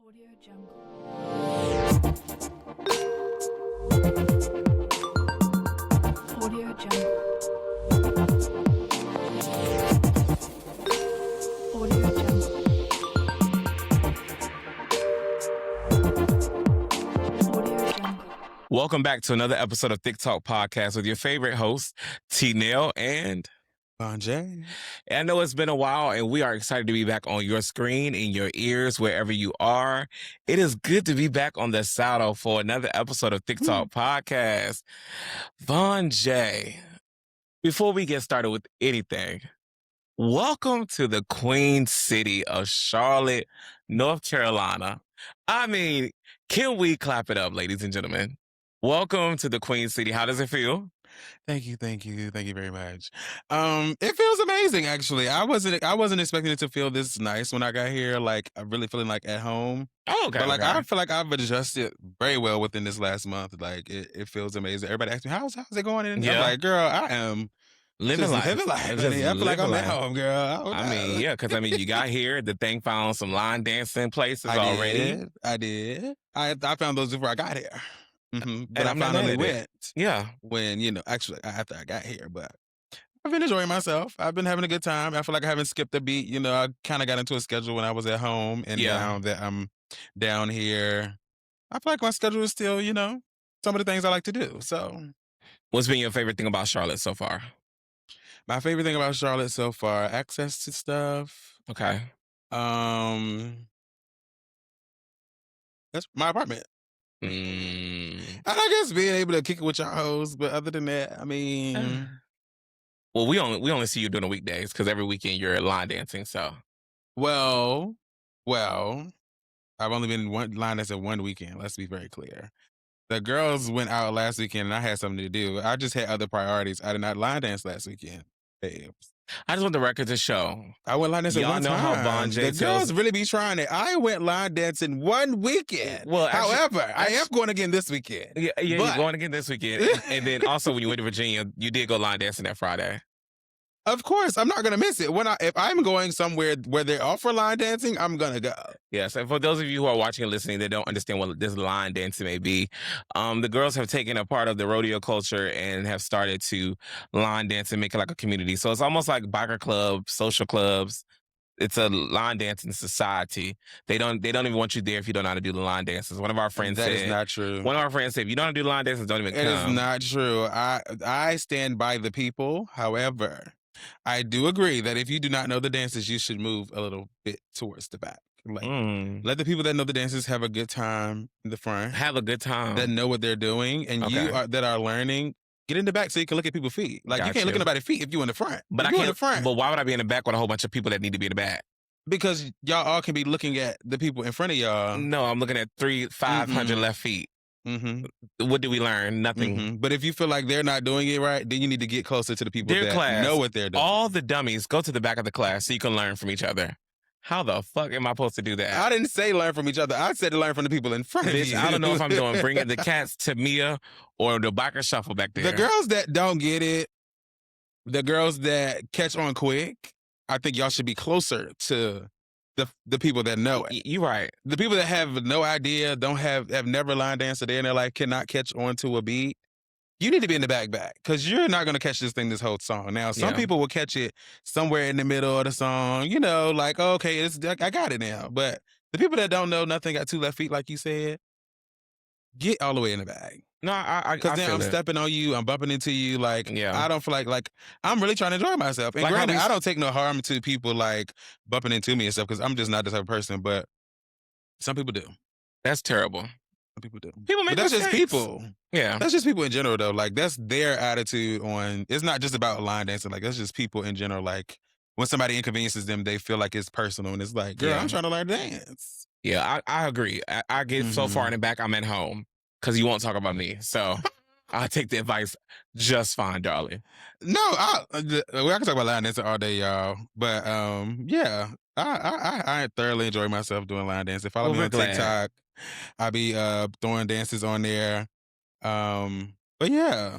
Audio Jungle. Audio Jungle. Audio Jungle. Audio Jungle. Welcome back to another episode of Thique Talk podcast with your favorite hosts, T-Nail and Bonjay. I know it's been a while, and we are excited to be back on your screen, in your ears, wherever you are. It is good to be back on the saddle for another episode of Thique Talk podcast. Bonjay, before we get started with anything, welcome to the Queen City of Charlotte, North Carolina. I mean, can we clap it up, ladies and gentlemen? Welcome to the Queen City. How does it feel? Thank you very much. It feels amazing, actually. I wasn't expecting it to feel this nice when I got here. Like, I'm really feeling like at home. Oh, okay. But like, okay. I feel like I've adjusted very well within this last month. Like, it feels amazing. Everybody asks me, how's it going? And Yeah. I'm like, girl, I am living life. Living life. Just Honey. I feel like I'm living at life. home, girl. I mean, yeah, because you got here, the thing found some line dancing places already. I did. I found those before I got here. Mm-hmm. But And I I'm not finally mad at it. went Yeah. when, actually after I got here. But I've been enjoying myself. I've been having a good time. I feel like I haven't skipped a beat. I kind of got into a schedule when I was at home. And Yeah. now that I'm down here, I feel like my schedule is still, some of the things I like to do. So What's been your favorite thing about Charlotte so far? my favorite thing about Charlotte so far, access to stuff. Okay. That's my apartment. Mm. And I guess being able to kick it with your hoes. But other than that, I mean... Well, we only see you during the weekdays because every weekend you're line dancing, so. Well, I've only been line dancing one weekend. Let's be very clear. The girls went out last weekend and I had something to do. I just had other priorities. I did not line dance last weekend, babes. I just want the record to show. I went line dancing Y'all one know time. how Bonjay The girls really be trying it. I went line dancing one weekend. Well, actually- however, I am going again this weekend. Yeah, But- you're going again this weekend. And then also when you went to Virginia, you did go line dancing that Friday. Of course, I'm not gonna miss it. If I'm going somewhere where they offer line dancing, I'm gonna go. Yes, and for those of you who are watching and listening that don't understand what this line dancing may be, the girls have taken a part of the rodeo culture and have started to line dance and make it like a community. So it's almost like biker clubs, social clubs. It's a line dancing society. They don't even want you there if you don't know how to do the line dances. One of our friends That said, is not true. one of our friends said, if you don't know how to do the line dances, don't even It come. is not true. I stand by the people. However, I do agree that if you do not know the dances, you should move a little bit towards the back. Like, let the people that know the dances have a good time in the front. Have a good time. That know what they're doing, and Okay. that are learning. Get in the back so you can look at people's feet. Like, you Got can't look you. at nobody's feet if you in the front. But If I you can't. in the front But why would I be in the back with a whole bunch of people that need to be in the back? because y'all all can be looking at the people in front of y'all. No, I'm looking at 500 left feet. Mm-hmm. What did we learn? Nothing. Mm-hmm. But if you feel like they're not doing it right, then you need to get closer to the people Dear that class, know what they're doing. All the dummies go to the back of the class so you can learn from each other. How the fuck am I supposed to do that? I didn't say learn from each other. I said to learn from the people in front of Bitch, you. I don't know if I'm doing bringing the cats to Mia or the biker shuffle back there. The girls that don't get it, the girls that catch on quick, I think y'all should be closer to the people that know it. You right. The people that have no idea, have never line danced a day in their life, cannot catch on to a beat. You need to be in the back because you're not going to catch this thing this whole song. Now, some Yeah. people will catch it somewhere in the middle of the song, like, oh, okay, I got it now. But the people that don't know nothing, got two left feet, like you said, get all the way in the bag. No, I Because then feel I'm it. stepping on you, I'm bumping into you. Like, Yeah. I don't feel like I'm really trying to enjoy myself. And Like how granted, we- I don't take no harm to people like bumping into me and stuff because I'm just not the type of person. But some people do. That's terrible. Some people do. People make But that's just mistakes. people. Yeah. That's just people in general, though. Like, that's their attitude on. It's not just about line dancing. Like, that's just people in general. Like, when somebody inconveniences them, they feel like it's personal, and it's like, girl, Yeah. I'm trying to learn to dance. Yeah, I agree. I get so far in the back, I'm at home because you won't talk about me. So I take the advice just fine, darling. No, I can talk about line dancing all day, y'all. But yeah, I thoroughly enjoy myself doing line dancing. Follow Well, me we're on glad. TikTok. I be throwing dances on there. But yeah,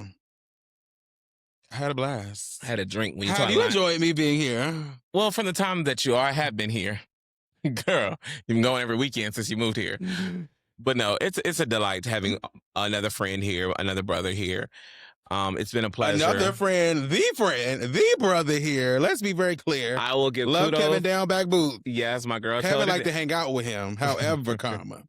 I had a blast. I had a drink when you How talking do you about. enjoy me being here? Well, from the time that I have been here. Girl, you've been going every weekend since you moved here. But no, it's a delight having another friend here, another brother here. It's been a pleasure. Another friend, the brother here. Let's be very clear. I will give Love kudos. Kevin down back boot. Yes, my girl. Kevin told like it- to hang out with him. However, comma.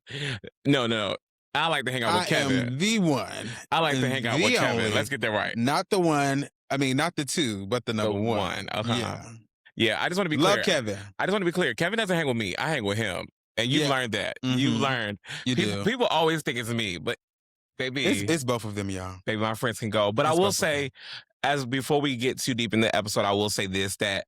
No. I like to hang out with Kevin. am the one. I like to hang out the with Kevin. only. Let's get that right. Not the one. I mean, not the two, but the number The one. one. Uh-huh. Yeah. Yeah, I just want to be clear. Love Kevin. I just want to be clear. Kevin doesn't hang with me. I hang with him. And you've Yeah. learned that. Mhm. You've learned. You do. People always think it's me, but baby, It's both of them, y'all. baby, my friends can go. But I It's will both of them. say, as before we get too deep in the episode, I will say this, that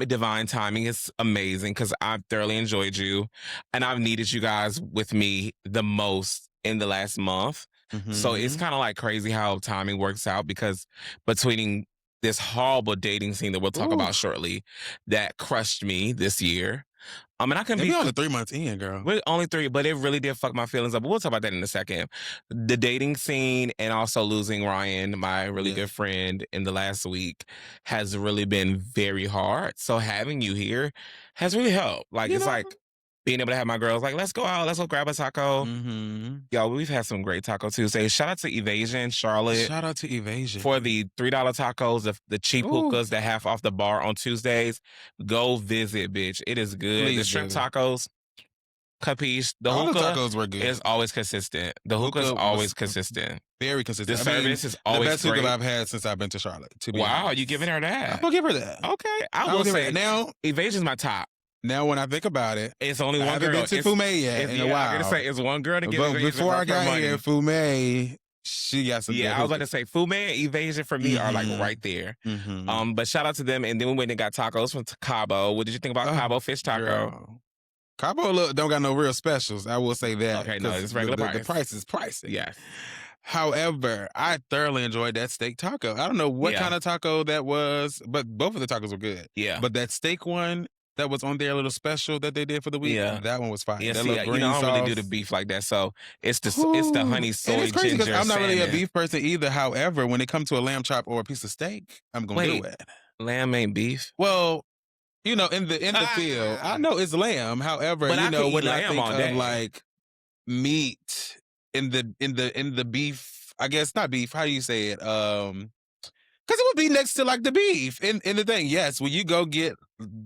divine timing is amazing because I've thoroughly enjoyed you and I've needed you guys with me the most in the last month. So it's Mhm. kind of like crazy how timing works out because between this horrible dating scene that we'll talk about Ooh. shortly that crushed me this year. And I can Maybe be only 3 months in, girl. we're only 3, but it really did fuck my feelings up. But we'll talk about that in a second. The dating scene and also losing Ryan, my really Yeah. good friend, in the last week has really been very hard. So having you here has really helped. Like, You it's know? like being able to have my girls like, let's go out, let's go grab a taco. Mm-hmm. Yo, we've had some great Taco Tuesdays. Shout out to Evasion, Charlotte. Shout out to Evasion. For the $3 tacos, the cheap Ooh. hookahs that half off the bar on Tuesdays, go visit, bitch. It is good. The Please shrimp do. tacos, capiche. The All the hookah tacos were good. is always consistent. The hookah is Hookah was always consistent. Very consistent. The service is always the best great. hookah I've had since I've been to Charlotte. To be Wow, honest. you giving her I'm that? gonna give her that. Okay, I I'm will gonna give her say that. Now, Evasion's my top. now when I think about it, It's only I one haven't girl. been to It's- Fume yet it's- in a yeah, while. I'm gonna say it's one girl to give But Evasion before I her got money. here, Fume, she got some. Yeah, I was about to say Fume and Evasion for me are like Mhm. right there. Mm-hmm. But shout out to them. And then we went and got tacos from Cabo. What did you think about Oh, Cabo fish taco? Cabo don't got no real specials. I will say that. Okay, no, 'cause it's regular the price. price is pricey. Yes. However, I thoroughly enjoyed that steak taco. I don't know what Yeah. kind of taco that was, but both of the tacos were good. Yeah. But that steak one that was on their little special that they did for the week, Yeah. that one was fire. Yeah, that see, little you green know, I don't really do sauce. the beef like that. So it's the honey, soy, And it's crazy ginger, I'm not really a salmon. beef person either. However, when it comes to a lamb chop or a piece of steak, I'm gonna do Wait. it. Lamb ain't beef. Well, you know, in the field, I know it's lamb. However, But I you know, can eat when I lamb think all of day. like meat in the beef, I guess not beef. How do you say it? Because it would be next to like the beef in the thing. Yes, when you go get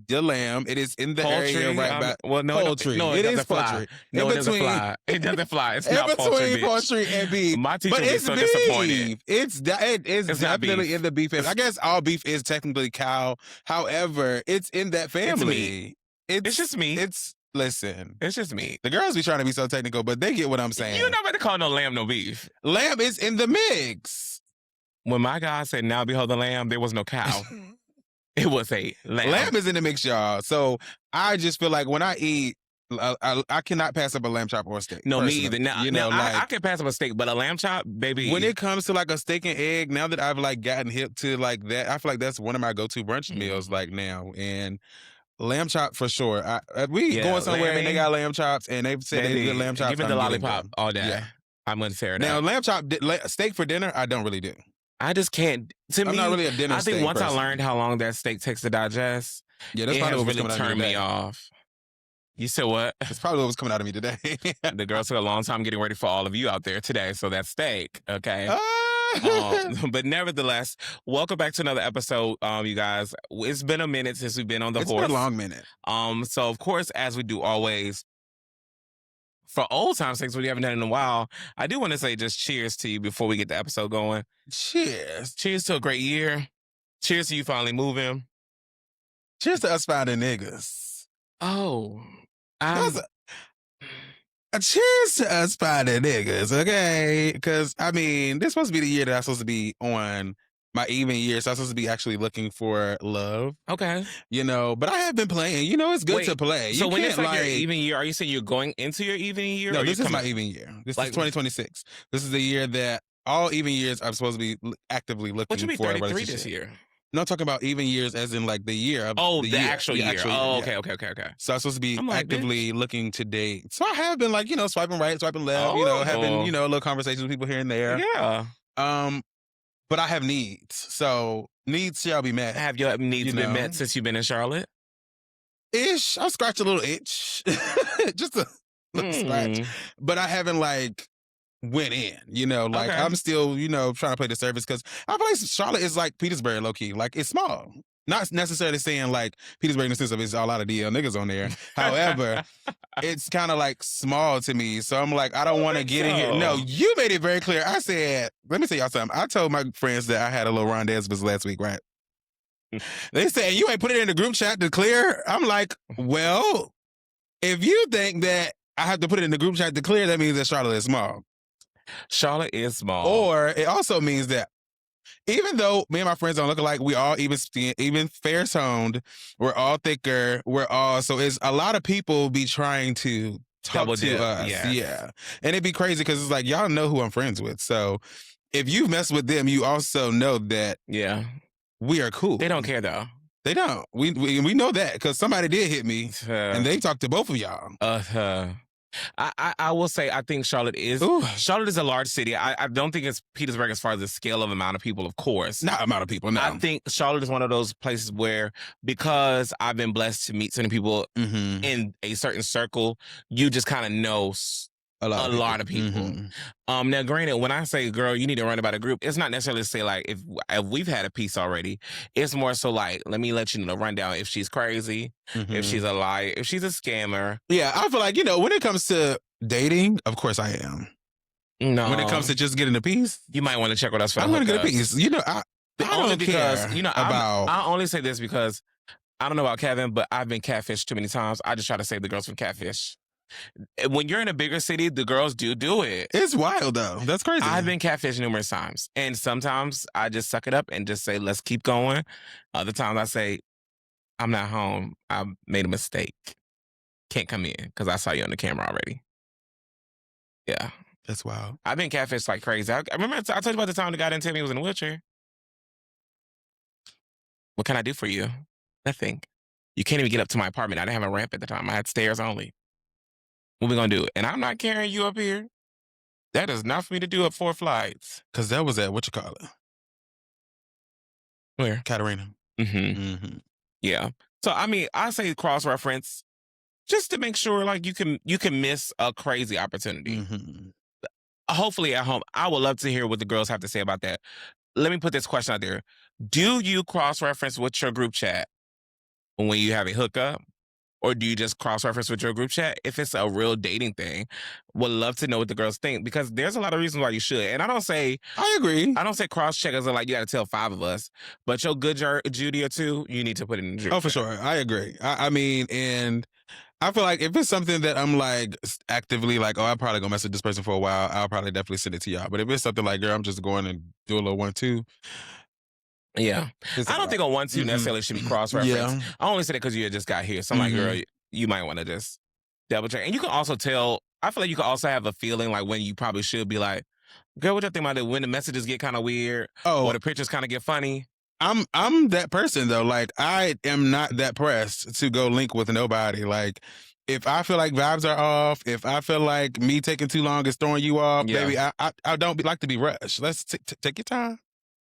the lamb, it is in the area right by well, no, poultry. No, it is doesn't fly. poultry. No, In it doesn't between- fly. It doesn't fly. It's in not poultry, between bitch. poultry and beef. My teacher But would be it's so beef. disappointed. It is It's not definitely beef. in the beef. I guess all beef is technically cow. However, it's in that family. It's just meat. Listen. It's just meat. The girls be trying to be so technical, but they get what I'm saying. You're not about to call no lamb no beef. Lamb is in the mix. When my God said, "Now behold the lamb," there was no cow. It was a lamb. Lamb is in the mix, y'all. So I just feel like when I eat, I cannot pass up a lamb chop or a steak. No, me personally. either. Now, you know, now, like I can pass up a steak, but a lamb chop, baby. when it comes to like a steak and egg, now that I've like gotten hip to like that, I feel like that's one of my go-to brunch meals like now. And lamb chop for sure. We Yeah, going somewhere and they lammy. got lamb chops and they said they Baby, did lamb chops. give me I'm the getting lollipop them. all day. Yeah. I'm gonna tear it Now up. lamb chop, steak for dinner, I don't really do. I just can't. To I'm me, not really a dinner I think steak once person. I learned how long that steak takes to digest, Yeah, that's it probably has what was really coming out of turned me me today. off. You said what? That's probably what was coming out of me today. The girl took a long time getting ready for all of you out there today, so that's steak, okay? Ah. But nevertheless, welcome back to another episode, you guys. It's been a minute since we've been on the It's horse. been a long minute. So of course, as we do always, for old times' sakes, we haven't done it in a while, I do want to say just cheers to you before we get the episode going. Cheers. Cheers to a great year. Cheers to you finally moving. Cheers to us finding niggas. Oh, That's a cheers to us finding niggas, okay? Because, I mean, this supposed to be the year that I'm supposed to be on my even year, so I'm supposed to be actually looking for love, okay. you know? But I have been playing. You know, it's good Wait, to play. So You when can't, it's like your even year, are you saying you're going into your even year? No, or this you're is my coming- even year. This Like- is 2026. This is the year that all even years I'm supposed to be actively looking What you mean for a 33 relationship. this year? No, I'm talking about even years as in like the year. Of Oh, the year. actual year. Oh, yeah. okay. So I'm supposed to be I'm like, actively looking to date. So I have been like, you know, swiping right, swiping left, you know, having, Oh. you know, little conversations with people here and there. Yeah. But I have needs. So needs shall be met. Have your needs You been know. met since you've been in Charlotte? Ish. I'll scratch a little itch. Just a little scratch. But I haven't like went in, like Okay. I'm still, trying to play the service because I feel like Charlotte is like Petersburg low key. Like it's small. Not necessarily saying like Petersburg in the sense of it's a lot of DL niggas on there. However, it's kind of like small to me. So I'm like, I don't want to get in here. No, you made it very clear. I said, let me tell y'all something. I told my friends that I had a little rendezvous last week, right? They said, you ain't put it in the group chat to clear? I'm like, well, if you think that I have to put it in the group chat to clear, that means that Charlotte is small. Charlotte is small. Or it also means that even though me and my friends don't look alike, we all even skin, even fair toned, we're all thicker, so it's a lot of people be trying to talk Double to dip, us. yes. Yeah. And it'd be crazy because it's like, y'all know who I'm friends with. So if you mess with them, you also know that Yeah. we are cool. They don't care though. They don't. We know that because somebody did hit me and they talked to both of y'all. I will say I think Charlotte is a large city. I don't think it's Petersburg as far as the scale of amount of people, of course. Not amount of people, no. I think Charlotte is one of those places where, because I've been blessed to meet certain people in a certain circle, you just kind of know a lot of people. Now, granted, when I say, girl, you need to run about a group, it's not necessarily to say, like, if we've had a piece already. It's more so, like, let me let you know the rundown. If she's crazy, if she's a liar, if she's a scammer. Yeah, I feel like, when it comes to dating, of course I am. No. When it comes to just getting a piece, you might want to check with us for I'm going to get a piece. I don't because, care about... I only say this because I don't know about Kevin, but I've been catfished too many times. I just try to save the girls from catfish. When you're in a bigger city, the girls do it. It's wild, though. That's crazy. I've been catfished numerous times. And sometimes I just suck it up and just say, let's keep going. Other times I say, I'm not home. I made a mistake. Can't come in because I saw you on the camera already. Yeah. That's wild. I've been catfished like crazy. I remember I told you about the time the guy didn't tell me he was in a wheelchair. What can I do for you? Nothing. You can't even get up to my apartment. I didn't have a ramp at the time. I had stairs only. What we gonna do? And I'm not carrying you up here. That is not for me to do up 4 flights. Because that was at, what you call it? Where? Katerina. Yeah. So, I mean, I say cross-reference just to make sure, like, you can miss a crazy opportunity. Hopefully at home. I would love to hear what the girls have to say about that. Let me put this question out there. Do you cross-reference with your group chat when you have a hookup? Or do you just cross-reference with your group chat? If it's a real dating thing, would love to know what the girls think, because there's a lot of reasons why you should. And I don't say... I agree. I don't say cross-check as in, like, you got to tell 5 of us. But your good Judy or 2, you need to put it in the group Oh, for chat. sure. I agree. I mean, and I feel like if it's something that I'm, like, actively, like, I'm probably going to mess with this person for a while, I'll probably definitely send it to y'all. But if it's something like, girl, I'm just going and do a little 1-2... Yeah. I don't think a 1-2 necessarily should be cross-reference. Yeah. I only said it because you had just got here. So I'm like, girl, you might want to just double check. And you can also tell, I feel like you can also have a feeling like when you probably should be like, girl, what you think about it? When the messages get kind of weird or the pictures kind of get funny. I'm that person, though. Like, I am not that pressed to go link with nobody. Like, if I feel like vibes are off, if I feel like me taking too long is throwing you off, baby, I don't like to be rushed. Let's take your time.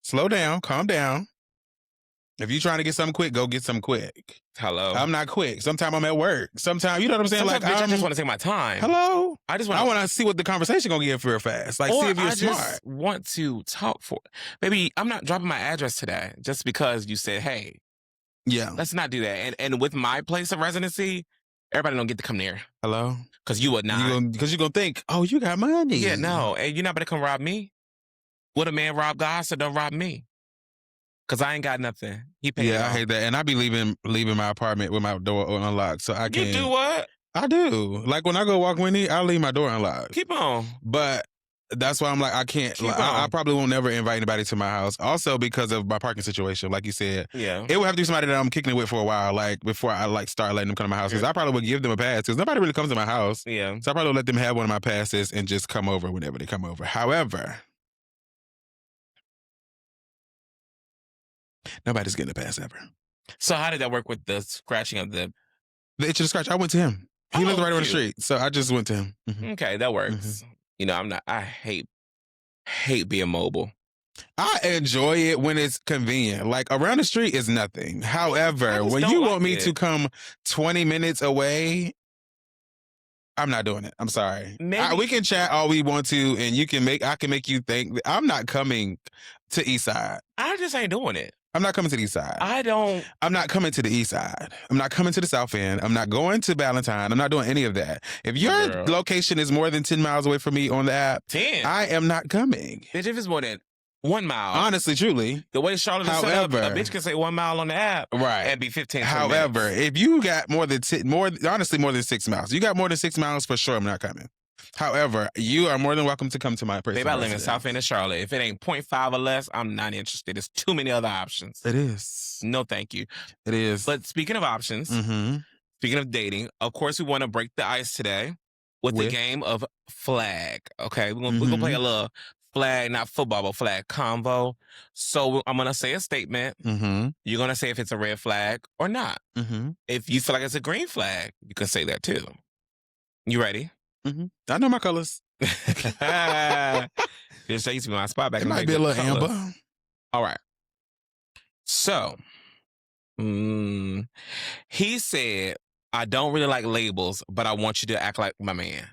Slow down, calm down. If you're trying to get something quick, go get something quick. Hello. I'm not quick. Sometimes I'm at work. Sometimes, you know what I'm saying? Sometimes, like, I just want to take my time. Hello. I want to see what the conversation gonna get real fast. Like, see if you're smart. I just want to talk for. Baby, I'm not dropping my address today just because you said, hey. Yeah. Let's not do that. And with my place of residency, everybody don't get to come there. Hello. Because you would not. Because you're gonna think, oh, you got money. Yeah, no, and you're not gonna come rob me. Would a man rob God? So don't rob me. Cause I ain't got nothing. He paid. Yeah, I hate that. And I be leaving my apartment with my door unlocked, so I can't. You do what? I do. Like, when I go walk Winnie, I leave my door unlocked. Keep on. But that's why I'm like, I can't. Like, I probably won't never invite anybody to my house. Also because of my parking situation, like you said. Yeah. It would have to be somebody that I'm kicking it with for a while, like before I like start letting them come to my house. Because I probably would give them a pass because nobody really comes to my house. Yeah. So I probably would let them have one of my passes and just come over whenever they come over. However, nobody's getting a pass ever. So how did that work with the scratching of the itch of the scratch? I went to him. He lived right on the street, so I just went to him. Okay, that works. You know, I hate being mobile. I enjoy it when it's convenient. Like around the street is nothing. However, just when don't you like want me it. to come 20 minutes away, I'm not doing it. I'm sorry. Maybe- We can chat all we want to, and I can make you think that I'm not coming to East Side. I just ain't doing it. I'm not coming to the East Side. I'm not coming to the East Side. I'm not coming to the South End. I'm not going to Valentine. I'm not doing any of that. If your Girl. location is more than 10 miles away from me on the app, 10. I am not coming. Bitch, if it's more than 1 mile. Honestly, truly. The way Charlotte is set up, However- a bitch can say 1 mile on the app. Right. And be 15 20 However, minutes. if you got honestly more than 6 miles, you got more than 6 miles for sure, I'm not coming. However, you are more than welcome to come to my personal Baby, I live in residence. South End of Charlotte. If it ain't 0.5 or less, I'm not interested. There's too many other options. It is. No, thank you. It is. But speaking of options, Mm-hmm. speaking of dating, of course, we want to break the ice today with the With? game of flag. Okay, we're gonna play a little flag, not football, but flag combo. So I'm gonna say a statement. Mm-hmm. You're gonna say if it's a red flag or not. Mm-hmm. If you feel like it's a green flag, you can say that too. You ready? Mm-hmm. I know my colors. Just so used to be my spot back It in the might day, be a but little colors. amber. All right. So, he said, I don't really like labels, but I want you to act like my man.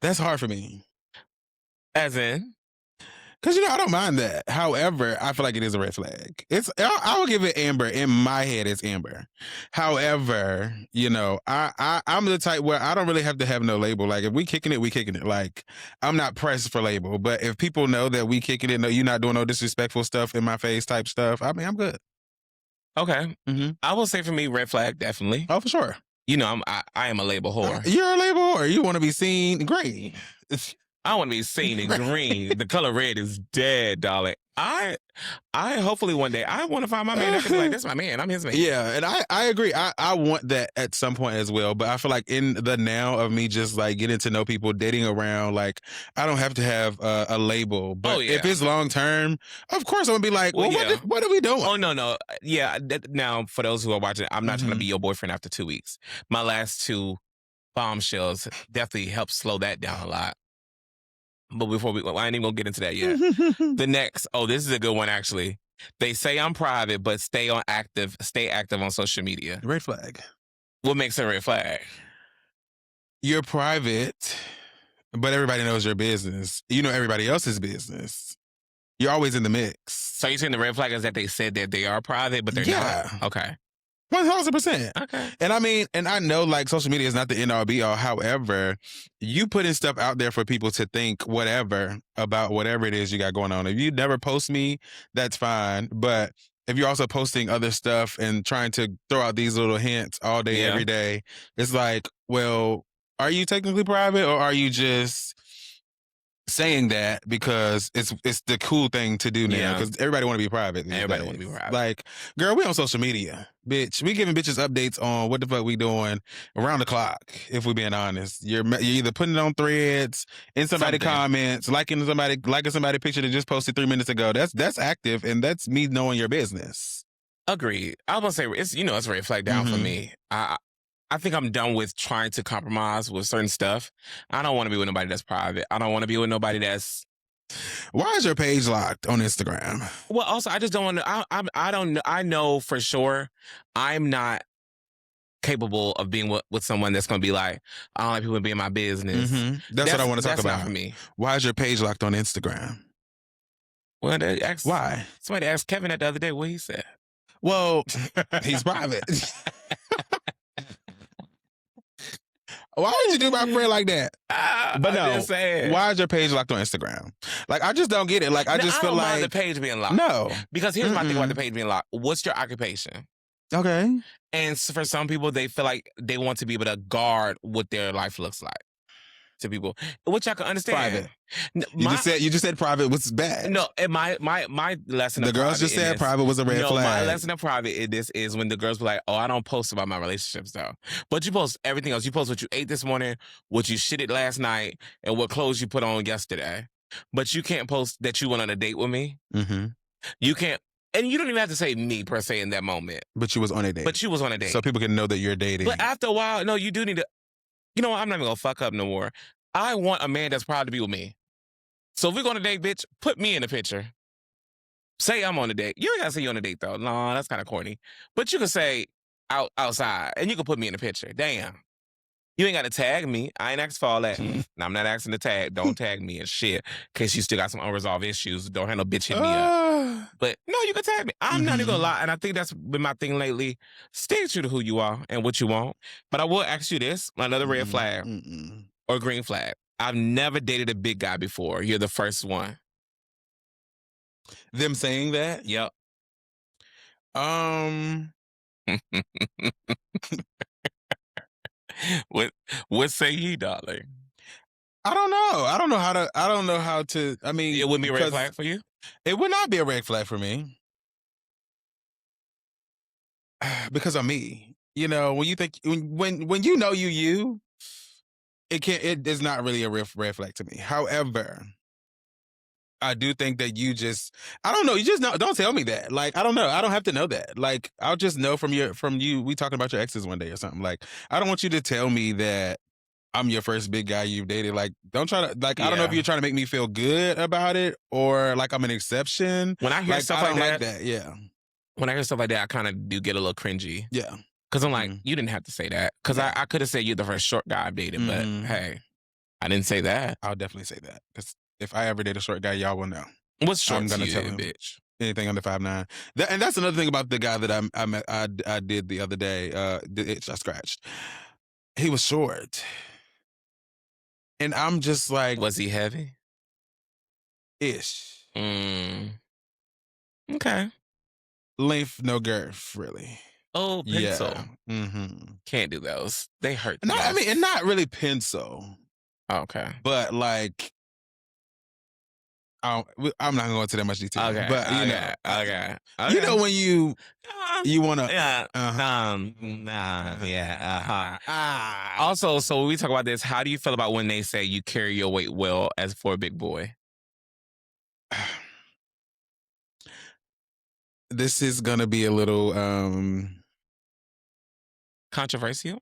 That's hard for me. As in? Because, I don't mind that. However, I feel like it is a red flag. I will give it amber. In my head, it's amber. However, I'm the type where I don't really have to have no label. Like, if we kicking it, we kicking it. Like, I'm not pressed for label. But if people know that we kicking it, no, you're not doing no disrespectful stuff in my face type stuff, I mean, I'm good. Okay. Mm-hmm. I will say for me, red flag, definitely. Oh, for sure. I am a label whore. You're a label whore. You want to be seen great. I want to be seen in green. The color red is dead, darling. I hopefully one day I want to find my man that can be like, this is my man. I'm his man. Yeah, and I agree. I want that at some point as well. But I feel like in the now of me just like getting to know people, dating around, like I don't have to have a label. But if it's long term, of course I'm gonna be like, well, what are we doing? Oh no. Yeah. Now for those who are watching, I'm not trying to be your boyfriend after 2 weeks. My last 2 bombshells definitely helped slow that down a lot. But I ain't even gonna get into that yet. The next, this is a good one actually. They say I'm private, but stay active on social media. Red flag. What makes a red flag? You're private, but everybody knows your business. You know everybody else's business. You're always in the mix. So you're saying the red flag is that they said that they are private, but they're not? Okay. 1000%. Okay. And I know like social media is not the end all be all. However, you putting stuff out there for people to think whatever about whatever it is you got going on. If you never post me, that's fine. But if you're also posting other stuff and trying to throw out these little hints all day, every day, it's like, well, are you technically private or are you just saying that because it's the cool thing to do now because everybody want to be private. Everybody want to be private. Like, girl, we on social media, bitch. We giving bitches updates on what the fuck we doing around the clock. If we being honest, you're either putting it on threads, in somebody comments, liking somebody picture that just posted 3 minutes ago. That's active, and that's me knowing your business. Agreed. I was gonna say it's a red flag down for me. I think I'm done with trying to compromise with certain stuff. I don't want to be with nobody that's private. I don't want to be with nobody that's... Why is your page locked on Instagram? Well, also, I just don't want to... I don't know. I know for sure I'm not capable of being with someone that's going to be like, I don't like people being in my business. That's what I want to talk about. That's not for me. Why is your page locked on Instagram? Well, why? Somebody asked Kevin that the other day what he said. Well, he's private. Why would you do my friend like that? But no, why is your page locked on Instagram? Like, I just don't get it. Like, I just feel like the page being locked. No, because here's my thing about the page being locked. What's your occupation? Okay. And for some people, they feel like they want to be able to guard what their life looks like to people, which I can understand. Private. You just said private was bad. No, and my lesson. The girls just said private was a red flag. My lesson of private in this is when the girls were like, "Oh, I don't post about my relationships though," but you post everything else. You post what you ate this morning, what you shitted last night, and what clothes you put on yesterday. But you can't post that you went on a date with me. You can't And you don't even have to say me per se in that moment. But you was on a date. But you was on a date. So people can know that you're dating. But after a while, no, you do need to, you know what? I'm not even going to fuck up no more. I want a man that's proud to be with me. So if we're going on a date, bitch, put me in the picture. Say I'm on a date. You ain't got to say you're on a date, though. No, that's kind of corny. But you can say outside, and you can put me in the picture. Damn. You ain't got to tag me. I ain't asking for all that. I'm not asking to tag. Don't tag me and shit. In case you still got some unresolved issues. Don't have no bitch hit me up. But no, you can tag me. I'm not even going to lie. And I think that's been my thing lately. Stay true to who you are and what you want. But I will ask you this. Another red flag or green flag. I've never dated a big guy before. You're the first one. Them saying that? Yep. What say ye, darling? I don't know. I don't know how to. I mean, it wouldn't be a red flag for you? It would not be a red flag for me. Because of me. You know, when you think when you know you, it is not really a red flag to me. However, I do think that I don't know. You just don't tell me that. Like, I don't know. I don't have to know that. Like, I'll just know from you. We talking about your exes one day or something. Like, I don't want you to tell me that I'm your first big guy you've dated. Like, don't try to, like, I don't know if you're trying to make me feel good about it or like I'm an exception. When I hear stuff like that, yeah. When I hear stuff like that, I kind of do get a little cringy. Yeah. Because I'm like, you didn't have to say that. Because I could have said you're the first short guy I've dated, but hey, I didn't say that. I'll definitely say that. Because if I ever date a short guy, y'all will know. What's short I'm gonna to tell you, him, bitch? Anything under 5'9". And that's another thing about the guy that I did the other day. The itch I scratched. He was short. And I'm just like... Was he heavy? Ish. Okay. Length, no girth, really. Oh, pencil. Yeah. Can't do those. They hurt. No, I mean, and not really pencil. Okay. But like... I'm not going to go into that much detail. Okay. But, you know. Okay. You know when you want to... Yeah. Also, so when we talk about this, how do you feel about when they say you carry your weight well as for a big boy? This is going to be a little... controversial?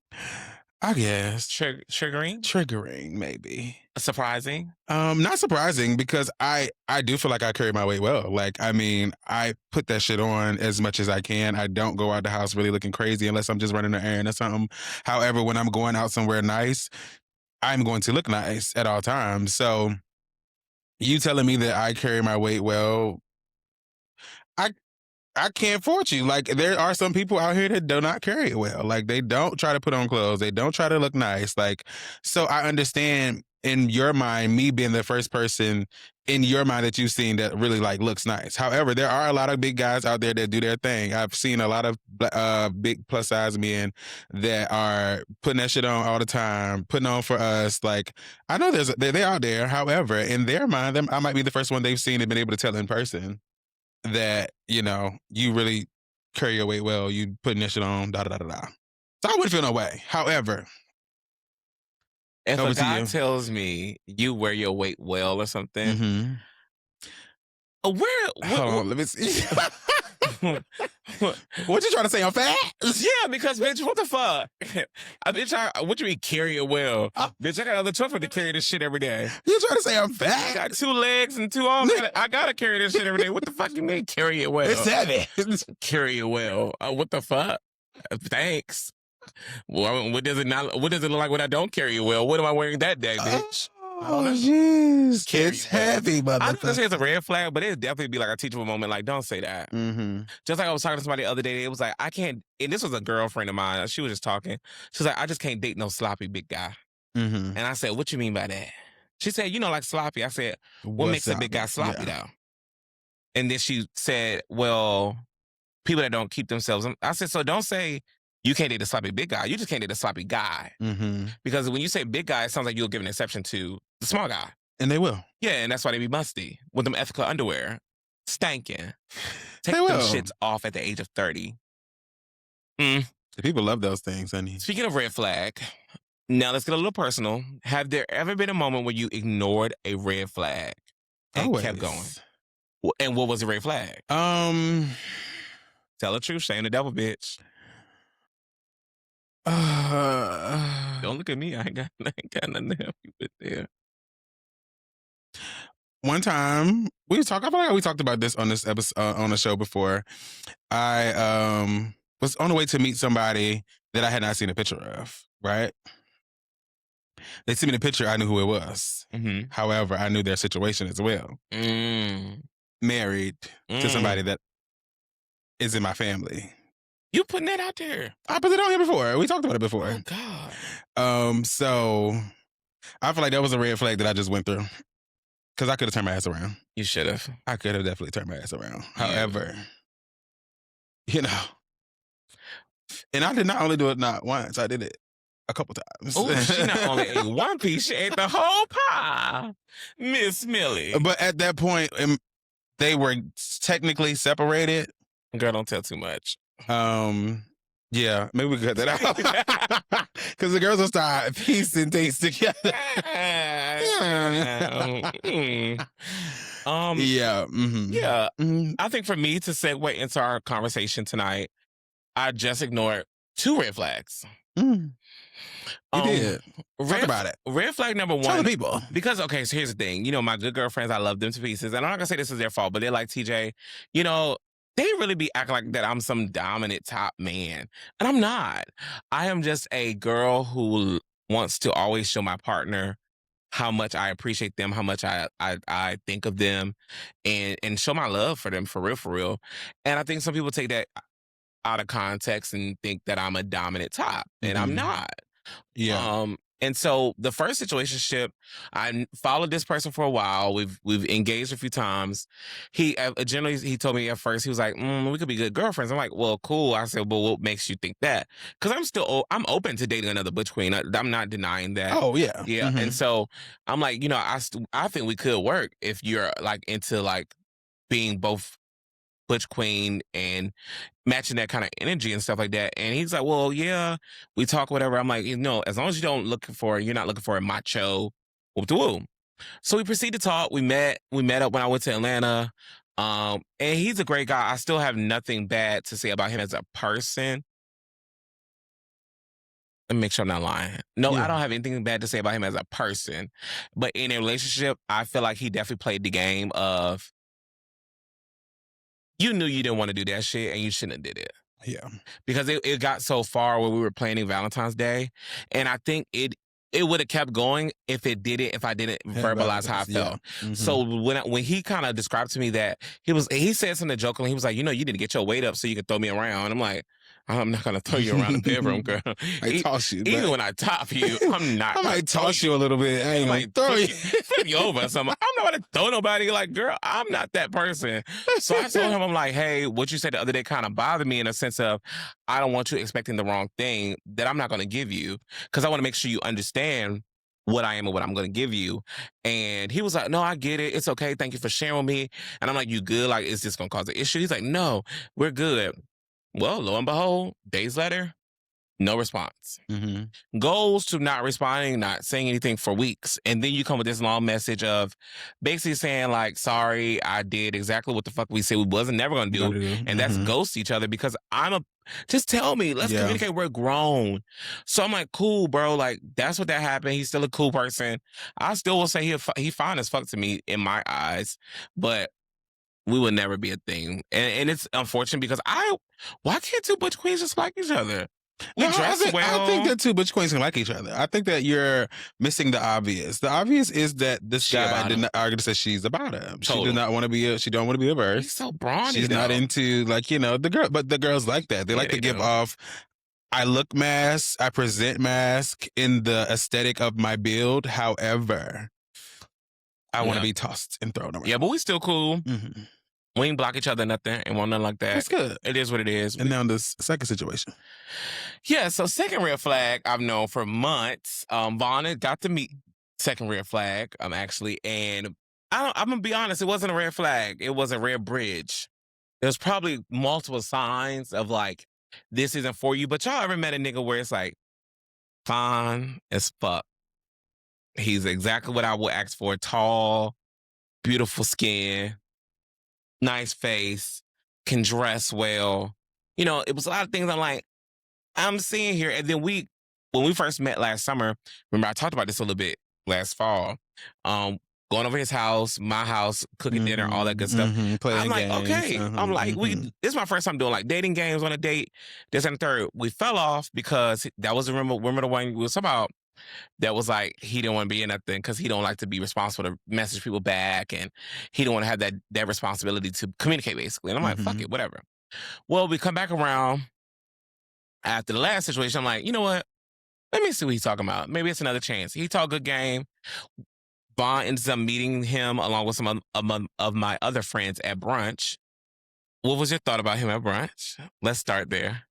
I guess. Triggering? Triggering, maybe. Surprising? Not surprising because I do feel like I carry my weight well. Like, I mean, I put that shit on as much as I can. I don't go out the house really looking crazy unless I'm just running an errand or something. However, when I'm going out somewhere nice, I'm going to look nice at all times. So you telling me that I carry my weight well, I can't fault you. Like, there are some people out here that do not carry it well. Like, they don't try to put on clothes. They don't try to look nice. Like, so I understand in your mind, me being the first person in your mind that you've seen that really like looks nice. However, there are a lot of big guys out there that do their thing. I've seen a lot of big plus size men that are putting that shit on all the time, putting on for us. Like, I know they're out there. However, in their mind, I might be the first one they've seen and been able to tell in person that, you know, you really carry your weight well, you putting that shit on, da-da-da-da-da. So I wouldn't feel no way. However, if a guy tells me you wear your weight well or something, hold on, let me see. What you trying to say? I'm fat? Yeah, because bitch, what the fuck? What you mean carry it well? Bitch, I got other truffle to carry this shit every day. You trying to say I'm fat? I got 2 legs and 2 arms. I gotta carry this shit every day. What the fuck you mean carry it well? It's heavy. Carry it well. What the fuck? Thanks. Well, what does it look like when I don't carry it well? What am I wearing that day, bitch? Oh, jeez. It's heavy, motherfucker. I'm gonna say it's a red flag, but it'd definitely be like a teachable moment. Like, don't say that. Just like I was talking to somebody the other day, it was like, I can't, and this was a girlfriend of mine. She was just talking. She was like, I just can't date no sloppy big guy. And I said, what you mean by that? She said, you know, like sloppy. I said, what makes a big guy sloppy though? And then she said, well, people that don't keep themselves. I said, so don't say you can't date a sloppy big guy. You just can't date a sloppy guy. Because when you say big guy, it sounds like you'll give an exception to the small guy. And they will. Yeah, and that's why they be musty with them ethical underwear. Stanking. Take They them will. shits off at the age of 30. The people love those things, honey. Speaking of red flag, now let's get a little personal. Have there ever been a moment where you ignored a red flag and kept going? And what was the red flag? Um, Tell the truth, shame the devil, bitch. Don't look at me. I ain't got nothing to help you with there. One time I feel like we talked about this on this episode on the show before. I was on the way to meet somebody that I had not seen a picture of, right? They sent me the picture, I knew who it was. Mm-hmm. However, I knew their situation as well. Married to somebody that is in my family. You putting that out there? I put it on here before. We talked about it before. Oh God. So I feel like that was a red flag that I just went through. Because I could have turned my ass around. You should have. I could have definitely turned my ass around. Yeah. However, you know, and I did not only do it not once, I did it a couple times. Oh, she not only ate one piece, she ate the whole pie. Miss Millie. But at that point, they were technically separated. Girl, don't tell too much. Yeah, maybe we could cut that out. Because the girls will start piecing things together. Yeah. Yeah. I think for me to segue into our conversation tonight, I just ignored 2 red flags. You did. Talk about it. Red flag number 1. Tell the people. Because, okay, so here's the thing. You know, my good girlfriends, I love them to pieces. And I'm not going to say this is their fault, but they're like, TJ, you know, they really be acting like that I'm some dominant top man. And I'm not. I am just a girl who wants to always show my partner how much I appreciate them, how much I think of them, and show my love for them, for real. And I think some people take that out of context and think that I'm a dominant top, and I'm not. Yeah. And so the first situationship, I followed this person for a while. We've engaged a few times. He generally he told me at first, he was like, we could be good girlfriends. I'm like, well, cool. I said, well, what makes you think that? Because I'm open to dating another butch queen. I'm not denying that. Oh yeah. Yeah. And so I'm like, you know, I think we could work if you're like into like being both butch queen and matching that kind of energy and stuff like that. And he's like, well, yeah, we talk, whatever. I'm like, you know, as long as you're not looking for a macho, whoop-de-woo. So we proceed to talk. We met up when I went to Atlanta. And he's a great guy. I still have nothing bad to say about him as a person. Let me make sure I'm not lying. No, I don't have anything bad to say about him as a person. But in a relationship, I feel like he definitely played the game of, you knew you didn't want to do that shit and you shouldn't have did it. Yeah. Because it got so far where we were planning Valentine's Day. And I think it would have kept going if I didn't verbalize how I felt. So when he kind of described to me that he said something jokingly, he was like, you know, you need to get your weight up so you can throw me around. And I'm like, I'm not gonna throw you around the bedroom, girl. I toss you. Even when I top you, I'm not. I might toss you a little bit. I ain't like throw you. Flip you over or something. I'm not gonna throw nobody. Like, girl, I'm not that person. So I told him, I'm like, hey, what you said the other day kind of bothered me in a sense of, I don't want you expecting the wrong thing that I'm not gonna give you, because I want to make sure you understand what I am and what I'm going to give you. And he was like, no, I get it. It's okay. Thank you for sharing with me. And I'm like, you good? Like, is this going to cause an issue? He's like, no, we're good. Well, lo and behold, days later, no response. Goes to not responding, not saying anything for weeks. And then you come with this long message of basically saying like, sorry, I did exactly what the fuck we said we wasn't never going to do. And that's ghost each other, because just tell me, let's communicate. We're grown. So I'm like, cool, bro. Like, that's what that happened. He's still a cool person. I still will say he fine as fuck to me in my eyes, but we would never be a thing. And it's unfortunate because why can't 2 butch queens just like each other? We dress well. I think that 2 butch queens can like each other. I think that you're missing the obvious. The obvious is that this guy did not argue to say she's about him. She did not want to be she don't want to be a verse. He's so brawny. She's not into, like, you know, but the girls like that. They like to give off, I look mask, I present mask in the aesthetic of my build. However, I want to be tossed and thrown around. Yeah, but we still cool. We ain't block each other, nothing, and want nothing like that. That's good. It is what it is. And now the second situation. Yeah, so second red flag I've known for months. Vaughn got to meet second red flag, actually, and I'm gonna be honest, it wasn't a red flag. It was a red bridge. There's probably multiple signs of like, this isn't for you. But y'all ever met a nigga where it's like, fine as fuck. He's exactly what I would ask for. Tall, beautiful skin, nice face, can dress well. You know, it was a lot of things I'm like, I'm seeing here. And then when we first met last summer, remember I talked about this a little bit last fall. Going over his house, my house, cooking dinner, all that good stuff. Playing I'm like, games. okay. I'm like, this is my first time doing like dating games on a date. This and the third. We fell off because that was remember the one we was talking about that was like he didn't want to be in nothing because he don't like to be responsible to message people back, and he don't want to have that responsibility to communicate basically. And I'm like, fuck it, whatever. Well, we come back around after the last situation. I'm like, you know what? Let me see what he's talking about. Maybe it's another chance. He talked good game. Vaughn ends up meeting him along with some of my other friends at brunch. What was your thought about him at brunch? Let's start there.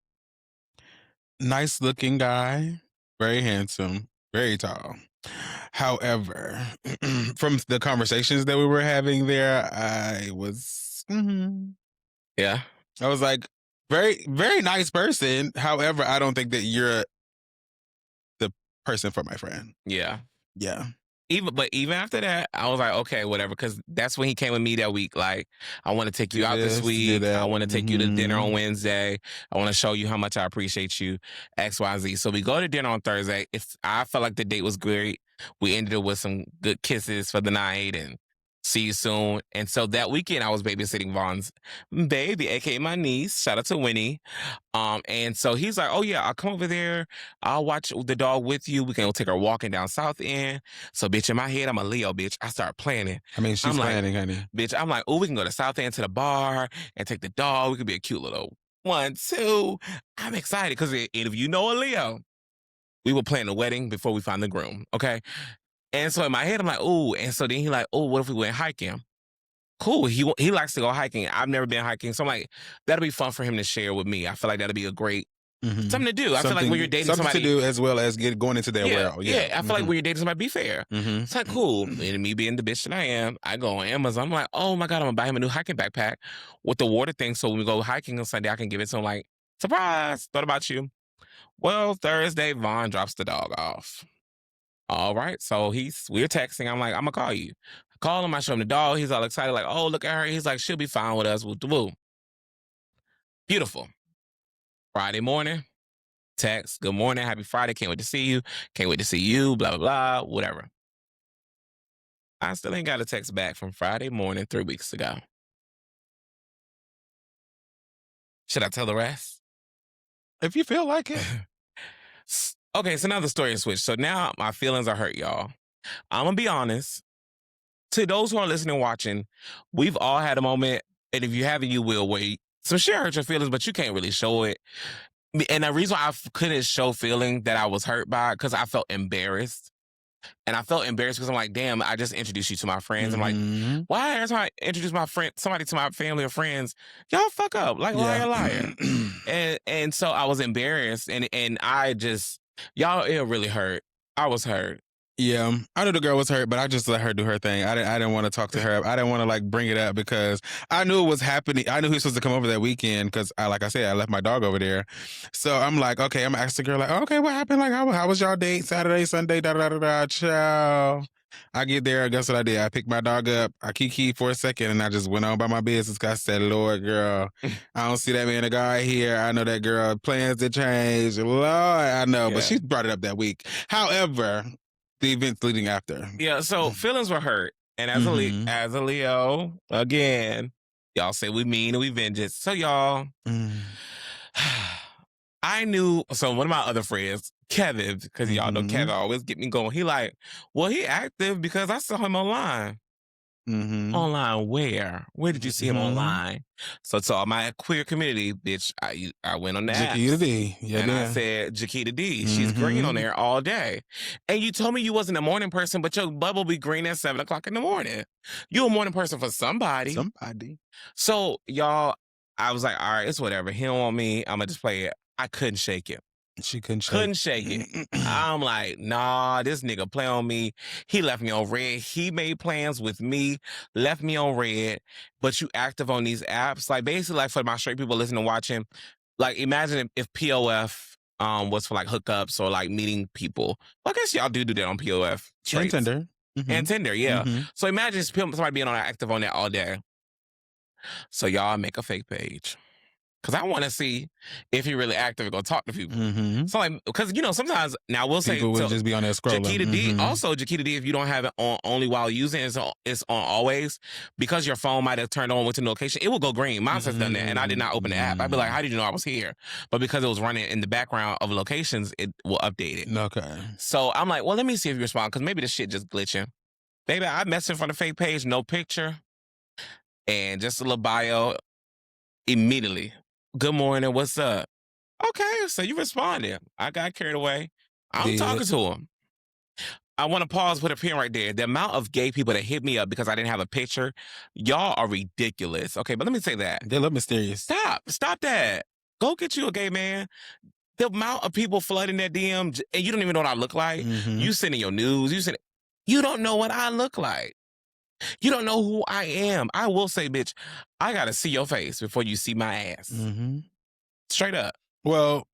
Nice looking guy, very handsome, very tall. However, from the conversations that we were having there, I was, Yeah. I was like, very, very nice person. However, I don't think that you're the person for my friend. Yeah. Yeah. Even after that, I was like, okay, whatever, because that's when he came with me that week. Like, I want to take you out this week. I want to take you to dinner on Wednesday. I want to show you how much I appreciate you, X, Y, Z. So we go to dinner on Thursday. I felt like the date was great. We ended it with some good kisses for the night and see you soon. And so that weekend, I was babysitting Vaughn's baby, aka my niece. Shout out to Winnie. And so he's like, oh yeah, I'll come over there. I'll watch the dog with you. We can go take her walking down South End. So bitch, in my head, I'm a Leo, bitch. I start planning. I mean, she's planning, honey. Bitch, I'm like, oh, we can go to South End to the bar and take the dog. We could be a cute little 1, 2. I'm excited because if you know a Leo, we were planning the wedding before we found the groom. Okay. And so in my head, I'm like, oh, and so then he like, oh, what if we went hiking? Cool. He likes to go hiking. I've never been hiking. So I'm like, that'll be fun for him to share with me. I feel like that'll be a great something to do. I feel like when you're dating somebody. Something to do as well as going into their world. Yeah. I feel like when you're dating somebody, be fair. It's like, cool. And me being the bitch that I am, I go on Amazon. I'm like, oh my God, I'm going to buy him a new hiking backpack with the water thing. So when we go hiking on Sunday, I can give it to him like, surprise. Thought about you. Well, Thursday, Vaughn drops the dog off. All right. So we're texting. I'm like, I'm going to call you. I call him. I show him the dog. He's all excited. Like, oh, look at her. He's like, she'll be fine with us. Woo. Beautiful. Friday morning, text. Good morning. Happy Friday. Can't wait to see you. Can't wait to see you. Blah, blah, blah. Whatever. I still ain't got a text back from Friday morning 3 weeks ago. Should I tell the rest? If you feel like it. Okay, so now the story is switched. So now my feelings are hurt, y'all. I'm going to be honest. To those who are listening and watching, we've all had a moment, and if you haven't, you will, where some shit hurt your feelings, but you can't really show it. And the reason why I couldn't show feeling that I was hurt by it, because I felt embarrassed. And I felt embarrassed because I'm like, damn, I just introduced you to my friends. I'm like, why every time I introduce somebody to my family or friends, y'all fuck up, like liar. And so I was embarrassed, and I just, y'all, it really hurt. I was hurt. Yeah, I knew the girl was hurt, but I just let her do her thing. I didn't want to talk to her. I didn't want to like bring it up because I knew it was happening. I knew he was supposed to come over that weekend because like I said, I left my dog over there. So I'm like, okay, I'm asking the girl like, okay, what happened? Like, how was y'all date? Saturday, Sunday, ciao. I get there, guess what I did? I picked my dog up, I kiki for a second, and I just went on by my business because I said, Lord, girl, I don't see that man a guy here. I know that girl plans to change. Lord, I know, but she brought it up that week. However, the events leading after. Yeah, so feelings were hurt. And as a Leo, again, y'all say we mean and we vengeance. So y'all, I knew, so one of my other friends, Kevin, because y'all know Kevin always get me going. He like, well, he active because I saw him online. Online where? Where did you see him online? So to all my queer community, bitch, I went on that. Jaquita D. Yeah, and I said, Jaquita D. She's green on there all day. And you told me you wasn't a morning person, but your bubble be green at 7 o'clock in the morning. You a morning person for somebody. So y'all, I was like, all right, it's whatever. He don't want me. I'm going to just play it. I couldn't shake it. She couldn't shake it. I'm like, nah, this nigga play on me. He left me on red. He made plans with me, left me on red, but you active on these apps. Like basically like for my straight people listening and watching, like imagine if POF was for like hookups or like meeting people. Well, I guess y'all do that on POF. And Tinder. And Tinder, yeah. So imagine somebody being on active on that all day. So y'all make a fake page. Because I want to see if he really active and gonna talk to people. So like, because sometimes now we'll say People will just be on there scrolling. Jaquita D. Also, Jaquita D. If you don't have it on only while using it, it's on always, because your phone might have turned on with the notification. It will go green. Mine has done that, and I did not open the app. I'd be like, "How did you know I was here?" But because it was running in the background of locations, it will update it. Okay. So I'm like, well, let me see if you respond, because maybe this shit just glitching. Baby, I messaged from the fake page, no picture, and just a little bio. Immediately, good morning, what's up? Okay, so you responded. I got carried away. I'm talking to him. I want to pause, put a pin right there. The amount of gay people that hit me up because I didn't have a picture, y'all are ridiculous. Okay, but let me say that. They look mysterious. Stop that. Go get you a gay man. The amount of people flooding that DM, and you don't even know what I look like. You sending your news. You don't know what I look like. You don't know who I am. I will say, bitch, I got to see your face before you see my ass. Straight up. Well,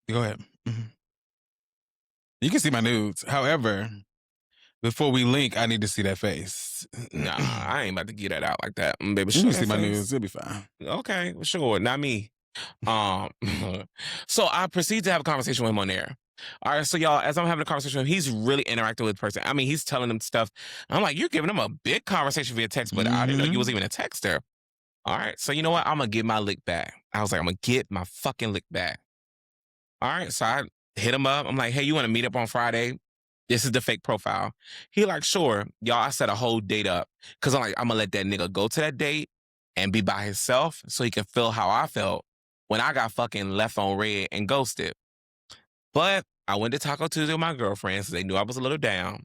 go ahead. You can see my nudes. However, before we link, I need to see that face. Nah, I ain't about to get that out like that. Baby, you can see my nudes. It'll be fine. Okay, sure. Not me. So I proceed to have a conversation with him on there. All right, so y'all, as I'm having a conversation with him, he's really interacting with the person. I mean, he's telling them stuff. I'm like, you're giving him a big conversation via text, but I didn't know you was even a texter. All right, so you know what? I'm going to get my lick back. I was like, I'm going to get my fucking lick back. All right, so I hit him up. I'm like, hey, you want to meet up on Friday? This is the fake profile. He like, sure. Y'all, I set a whole date up, because I'm like, I'm going to let that nigga go to that date and be by himself so he can feel how I felt when I got fucking left on red and ghosted. But I went to Taco Tuesday with my girlfriends, so they knew I was a little down.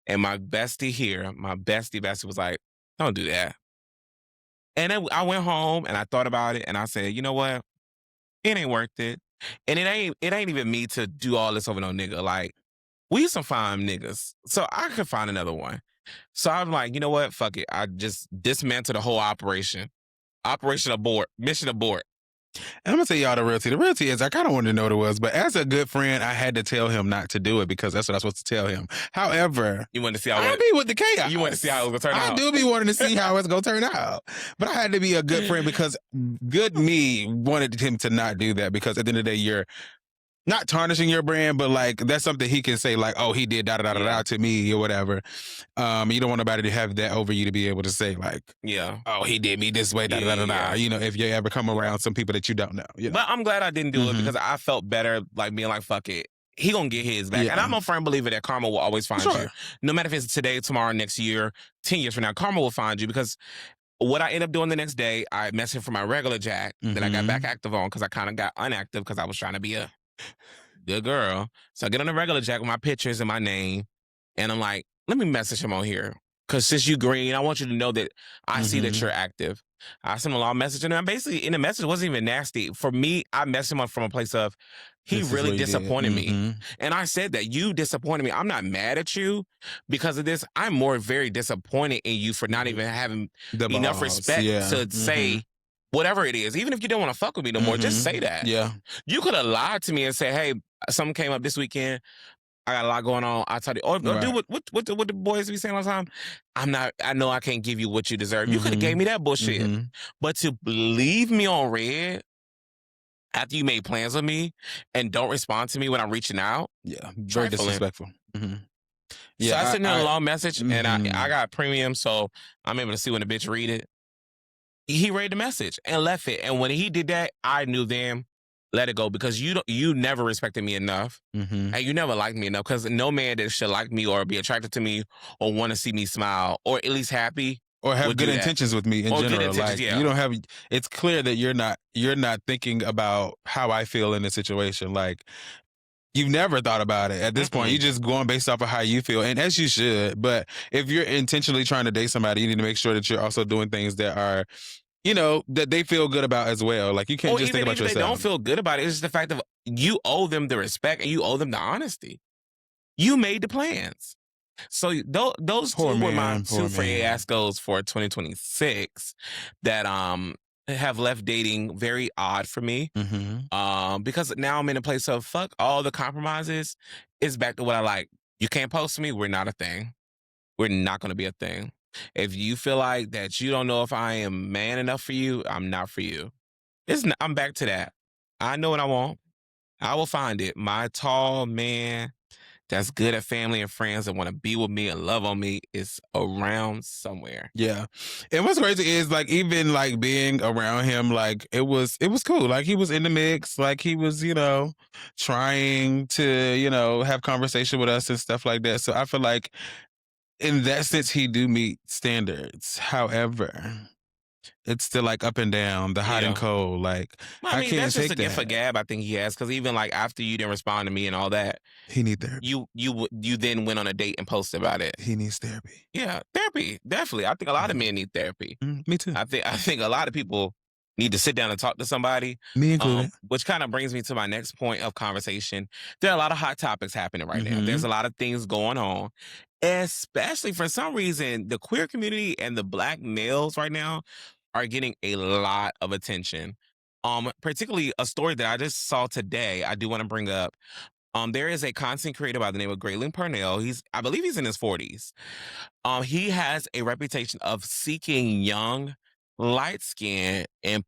And my bestie here, my bestie was like, don't do that. And then I went home and I thought about it and I said, you know what? It ain't worth it. And it ain't even me to do all this over no nigga. Like, we used to find niggas, so I could find another one. So I'm like, you know what? Fuck it. I just dismantled the whole operation. Operation abort. Mission abort. And I'm going to tell y'all the realty. The realty is I kind of wanted to know what it was, but as a good friend, I had to tell him not to do it because that's what I was supposed to tell him. However, you want to see how I be with the chaos. You want to see how it was going to turn out. I do be wanting to see how it's going to turn out. But I had to be a good friend because good me wanted him to not do that, because at the end of the day, you're not tarnishing your brand, but like that's something he can say like, oh, he did da-da-da-da-da to me or whatever. You don't want nobody to have that over you to be able to say like, oh, he did me this way, da-da-da-da-da. You know, if you ever come around some people that you don't know. You know? But I'm glad I didn't do it because I felt better like being like, fuck it. He gonna get his back. And I'm a firm believer that karma will always find you. No matter if it's today, tomorrow, next year, 10 years from now, karma will find you, because what I ended up doing the next day, I messaged him for my regular Jack that I got back active on because I kind of got unactive because I was trying to be a good girl. So I get on the regular Jack with my pictures and my name, and I'm like, let me message him on here. Because since you green, I want you to know that I see that you're active. I sent him a long message, and basically in the message, it wasn't even nasty. For me, I messaged him from a place of, he really disappointed me. And I said that, you disappointed me. I'm not mad at you because of this. I'm more very disappointed in you for not even having enough respect to say whatever it is. Even if you don't want to fuck with me no more, just say that. Yeah. You could have lied to me and said, hey, something came up this weekend. I got a lot going on. I told you, or do what the boys be saying all the time. I know I can't give you what you deserve. You could have gave me that bullshit. But to leave me on red after you made plans with me and don't respond to me when I'm reaching out. Yeah. Very disrespectful. Yeah, so I sent him a long message and I got premium, so I'm able to see when the bitch read it. He read the message and left it. And when he did that, I knew then, let it go, because you never respected me enough, and you never liked me enough, because no man that should like me or be attracted to me or want to see me smile or at least happy or have good intentions with me in general. Like you don't have. It's clear that you're not thinking about how I feel in a situation. Like you've never thought about it at this point. You're just going based off of how you feel, and as you should. But if you're intentionally trying to date somebody, you need to make sure that you're also doing things that are, you know, that they feel good about as well. Like you can't just think about yourself. They don't feel good about it. It's just the fact of you owe them the respect and you owe them the honesty. You made the plans. So those two were my two fiascos for 2026 that have left dating very odd for me. Because now I'm in a place of fuck all the compromises. It's back to what I like. You can't post me. We're not a thing. We're not going to be a thing. If you feel like that you don't know if I am man enough for you, I'm not for you. I'm back to that. I know what I want. I will find it. My tall man that's good at family and friends that want to be with me and love on me is around somewhere. Yeah. And what's crazy is like even like being around him, like it was cool. Like he was in the mix, like he was, trying to, have conversation with us and stuff like that. So I feel like in that sense he do meet standards. However, it's still like up and down, the hot and Yeah. cold. Like Well, I I mean, can't that's just a take gift for that. gab I think he has because even like after you didn't respond to me and all that, He need therapy. you then went on a date and posted about it. He needs therapy. Yeah, therapy, definitely. I think a lot of men need therapy. Me too. I think a lot of people need to sit down and talk to somebody. Me included. Which kind of brings me to my next point of conversation. There are a lot of hot topics happening right now. There's Mhm. a lot of things going on, especially for some reason, the queer community and the black males right now are getting a lot of attention. Particularly a story that I just saw today. I do want to bring up. There is a content creator by the name of Graylin Purnell. I believe he's in his 40s. He has a reputation of seeking young, light-skinned, and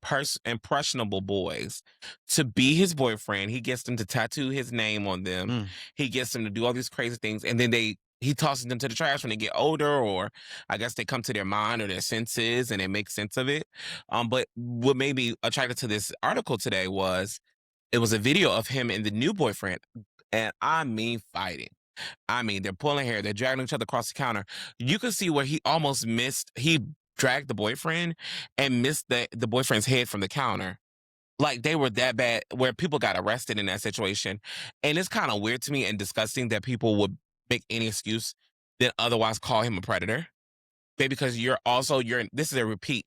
impressionable boys to be his boyfriend. He gets them to tattoo his name on them. Mm. He gets them to do all these crazy things, and then he tosses them to the trash when they get older, or I guess they come to their mind or their senses and they make sense of it. But what made me attracted to this article today was it was a video of him and the new boyfriend, and I mean fighting. I mean, they're pulling hair, they're dragging each other across the counter. You could see where he dragged the boyfriend and missed the boyfriend's head from the counter. Like they were that bad where people got arrested in that situation. And it's kind of weird to me and disgusting that people would make any excuse than otherwise call him a predator. Baby, because this is a repeat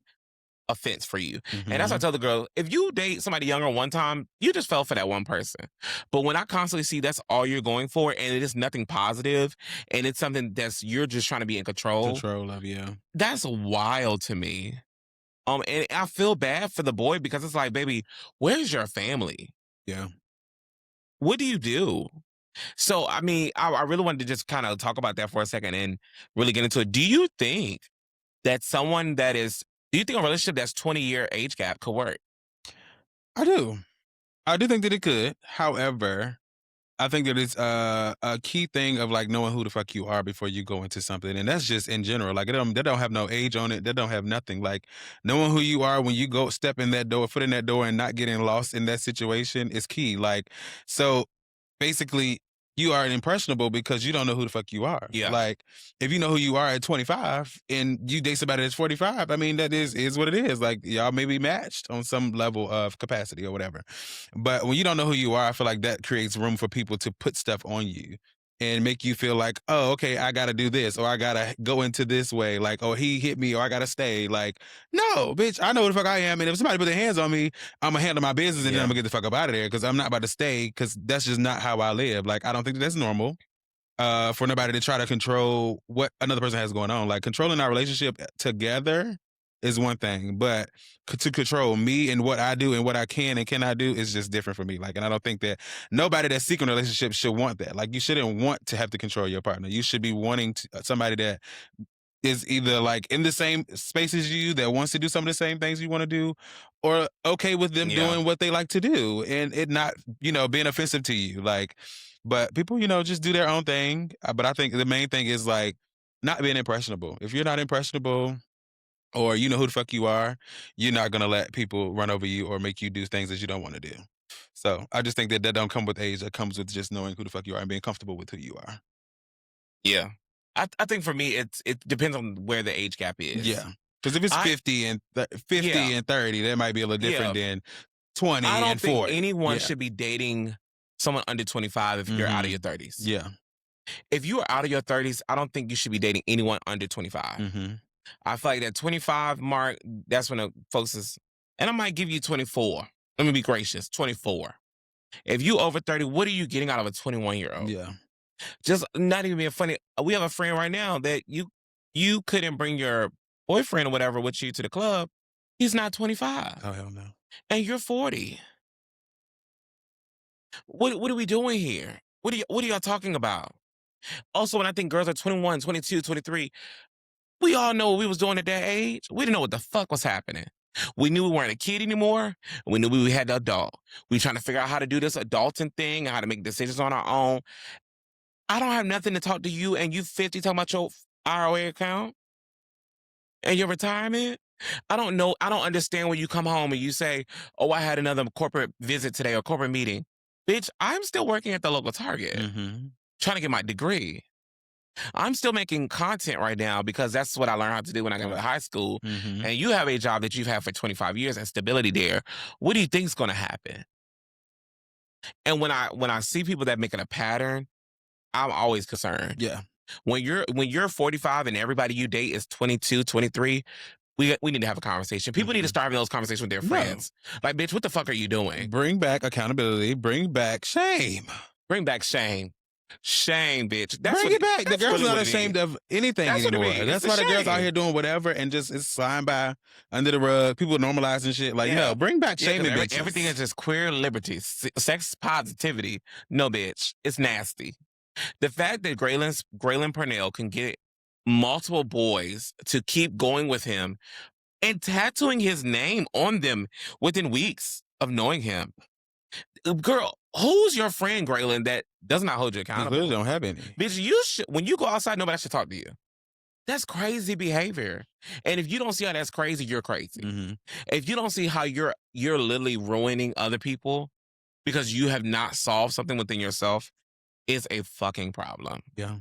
offense for you. And that's why I Mhm. tell the girl, if you date somebody younger one time, you just fell for that one person. But when I constantly see that's all you're going for and it is nothing positive and it's something you're just trying to be in control, Control of, yeah. that's wild to me. And I feel bad for the boy because it's like, baby, where's your family? Yeah. What do you do? So, I mean, I really wanted to just kind of talk about that for a second and really get into it. Do you think that do you think a relationship that's 20-year age gap could work? I do. I do think that it could. However, I think that it's a key thing of like knowing who the fuck you are before you go into something, and that's just in general. Like they don't have no age on it. They don't have nothing. Like knowing who you are when you go step in that door, foot in that door, and not getting lost in that situation is key. Like so, basically you are impressionable because you don't know who the fuck you are. Yeah. Like if you know who you are at 25 and you date somebody that's 45, I mean that is what it is. Like y'all may be matched on some level of capacity or whatever. But when you don't know who you are, I feel like that creates room for people to put stuff on you and make you feel like, oh, okay, I gotta do this or I gotta go into this way. Like, oh, he hit me or I gotta stay. Like, no, bitch, I know who the fuck I am. And if somebody put their hands on me, I'm gonna handle my business and then Yeah. I'm gonna get the fuck up out of there because I'm not about to stay because that's just not how I live. Like, I don't think that's normal for nobody to try to control what another person has going on. Like, controlling our relationship together is one thing, but to control me and what I do and what I can and cannot do is just different for me. Like, and I don't think that nobody that's seeking a relationship should want that. Like, you shouldn't want to have to control your partner. You should be wanting somebody that is either like in the same space as you that wants to do some of the same things you want to do or okay with them Yeah. doing what they like to do and it not, being offensive to you. Like, but people, just do their own thing. But I think the main thing is like not being impressionable. If you're not impressionable or you know who the fuck you are, you're not going to let people run over you or make you do things that you don't want to do. So I just think that don't come with age. That comes with just knowing who the fuck you are and being comfortable with who you are. Yeah. I think for me, it depends on where the age gap is. Yeah. Because if it's 50 and 50 Yeah. and 30, that might be a little different than 20 I don't and think 40. anyone Yeah. should be dating someone under 25 if you're out of Mhm. your 30s. Yeah. If you are out of your 30s, I don't think you should be dating anyone under 25. Mm-hmm. I feel like that 25 mark, that's when the folks is, and I might give you 24. Let me be gracious, 24. If you over 30, what are you getting out of a 21-year-old? Yeah. Just not even being funny. We have a friend right now that you couldn't bring your boyfriend or whatever with you to the club. He's not 25. Oh, hell no. And you're 40. What are we doing here? What are y'all talking about? Also, when I think girls are 21, 22, 23, We all know what we was doing at that age. We didn't know what the fuck was happening. We knew we weren't a kid anymore. We knew we had the adult. We trying to figure out how to do this adulting thing and how to make decisions on our own. I don't have nothing to talk to you, and you 50 talking about your ROA account and your retirement. I don't know. I don't understand when you come home and you say, "Oh, I had another corporate visit today or corporate meeting." Bitch, I'm still working at the local Target, trying to get my degree. I'm still making content right now because that's what I learned how to do when I got to high school. And you have a job that you've had for 25 years and stability there. What do you think is going to happen? And when I see people that making a pattern, I'm always concerned. Yeah. When you're 45 and everybody you date is 22, 23, we need to have a conversation. People need to start having those conversations with their friends. Like, bitch, what the fuck are you doing? Bring back accountability. Bring back shame. Bring back shame. Shame, bitch. Bring it back. The girl's really not what it ashamed means. of anything That's what it anymore. means. That's It's why a the girls out shame. here doing whatever and just it's sliding by under the rug. People normalizing shit. Like, no, bring back shame and bitches. Everything is just queer liberty, sex positivity. No, bitch. It's nasty. The fact that Graylin Purnell can get multiple boys to keep going with him and tattooing his name on them within weeks of knowing him. Girl, who's your friend, Graylin, that does not hold you accountable? Clearly don't have any. Bitch, when you go outside, nobody should talk to you. That's crazy behavior. And if you don't see how that's crazy, you're crazy. If you don't see how you're literally ruining other people because you have not solved something within yourself, it's a fucking problem. Yeah.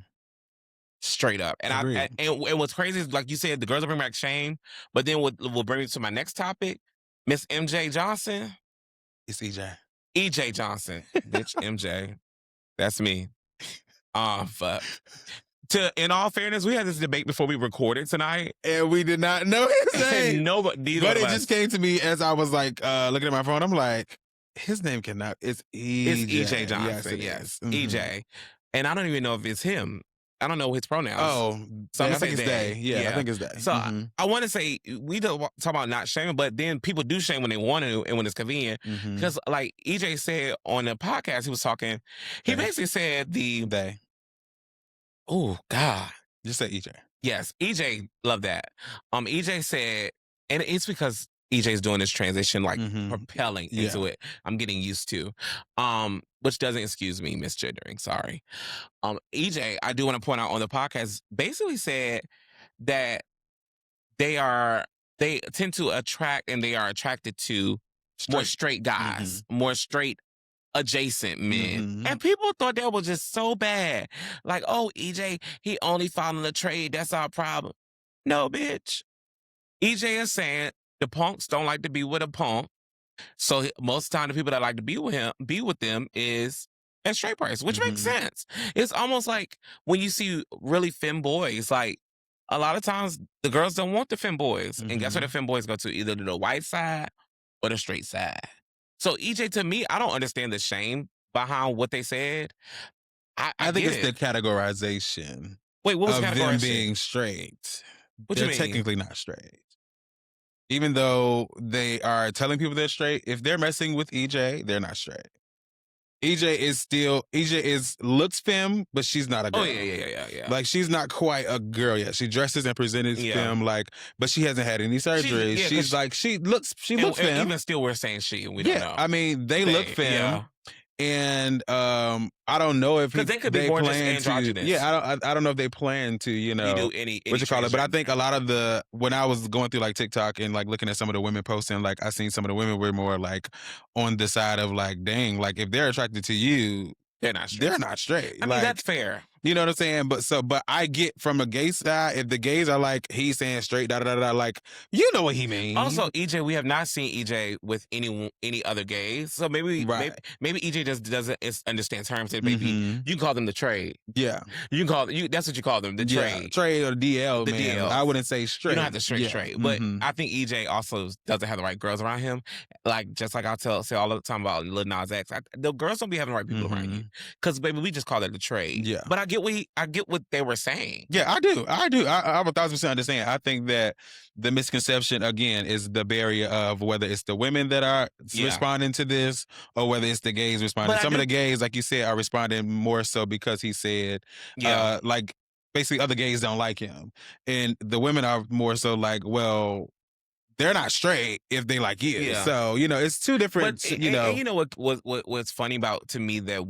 Straight up. And and what's crazy is, like you said, the girls will bring back shame, but then what will bring me to my next topic, Miss MJ Johnson. It's EJ. EJ Johnson. Bitch, MJ. That's me. Fuck. In all fairness, we had this debate before we recorded tonight. And we did not know his name. But it just came to me as I was like looking at my phone. I'm like, his name cannot. It's EJ. It's EJ Johnson. Yes. EJ. And I don't even know if it's him. I don't know his pronouns. Oh, so I think it's they. Yeah, I think it's they. So I want to say, we don't talk about not shaming, but then people do shame when they want to and when it's convenient. Because like EJ said on the podcast, he was talking, he basically said they. Oh, God. Just say EJ. Yes, EJ, love that. EJ said, and it's because EJ's doing this transition, like propelling into it. I'm getting used to, which doesn't excuse me misgendering. Sorry. EJ, I do want to point out on the podcast, basically said that they tend to attract and they are attracted to more straight guys, more straight adjacent men. And people thought that was just so bad. Like, oh, EJ, he only following the trade. That's our problem. No, bitch. EJ is saying the punks don't like to be with a punk. So most of the time, the people that like to be with them is in straight person, which makes sense. It's almost like when you see really femme boys, like a lot of times the girls don't want the femme boys. And guess where the femme boys go to? Either to the white side or the straight side. So EJ, to me, I don't understand the shame behind what they said. I think it's the categorization. Wait, what was of categorization? Them being straight. What They're you mean? Technically not straight. Even though they are telling people they're straight, if they're messing with EJ, they're not straight. EJ looks femme, but she's not a girl. Oh, yeah. Like, she's not quite a girl yet. She dresses and presents femme, like, but she hasn't had any surgery. She looks femme. Even still, we're saying she, and we don't know. I mean, they look femme. Yeah. And I don't know if they could be more just androgynous. I don't know if they plan to, do any what you call it. But I think a lot of when I was going through like TikTok and like looking at some of the women posting, like I seen some of the women were more like on the side of like, dang, like if they're attracted to you, they're not straight. I mean, that's fair. You know what I'm saying? But I get from a gay side, if the gays are like, he's saying straight, like, you know what he means. Also, EJ, we have not seen EJ with any other gays. So maybe EJ just doesn't understand terms. Maybe you can call them the trade. Yeah. You can call that's what you call them, the trade. Trade or DL, the man. DL. I wouldn't say straight. You don't have to straight. But I think EJ also doesn't have the right girls around him. Like, just like I say all the time about Lil Nas X, the girls don't be having the right people around you. Because, baby, we just call it the trade. Yeah. But I get what they were saying. Yeah, I do. I 1,000% understand. I think that the misconception, again, is the barrier of whether it's the women that are responding to this or whether it's the gays responding. Some of the gays, like you said, are responding more so because he said, like, basically other gays don't like him, and the women are more so like, well, they're not straight if they like you. Yeah. So it's two different. But and you know what's funny about to me that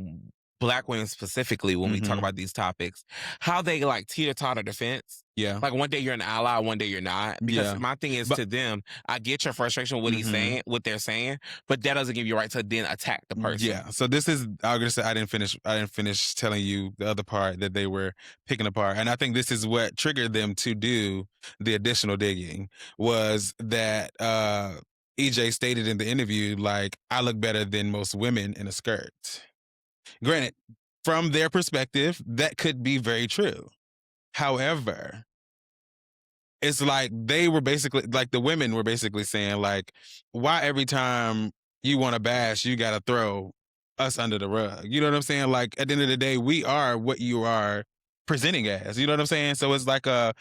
Black women specifically when we talk Mhm. about these topics, how they like teeter-totter the fence. Yeah. Like one day you're an ally, one day you're not. Because Yeah. my thing is But- to them, I get your frustration with what he's Mhm. saying, what they're saying, but that doesn't give you a right to then attack the person. Yeah. So this is I was gonna say I didn't finish telling you the other part that they were picking apart. And I think this is what triggered them to do the additional digging was that EJ stated in the interview, like, I look better than most women in a skirt. Granted, from their perspective, that could be very true. However, it's like they were basically like the women were basically saying, like, why every time you want to bash, you got to throw us under the rug? You know what I'm saying? Like, at the end of the day, we are what you are presenting as. You know what I'm saying? So it's like I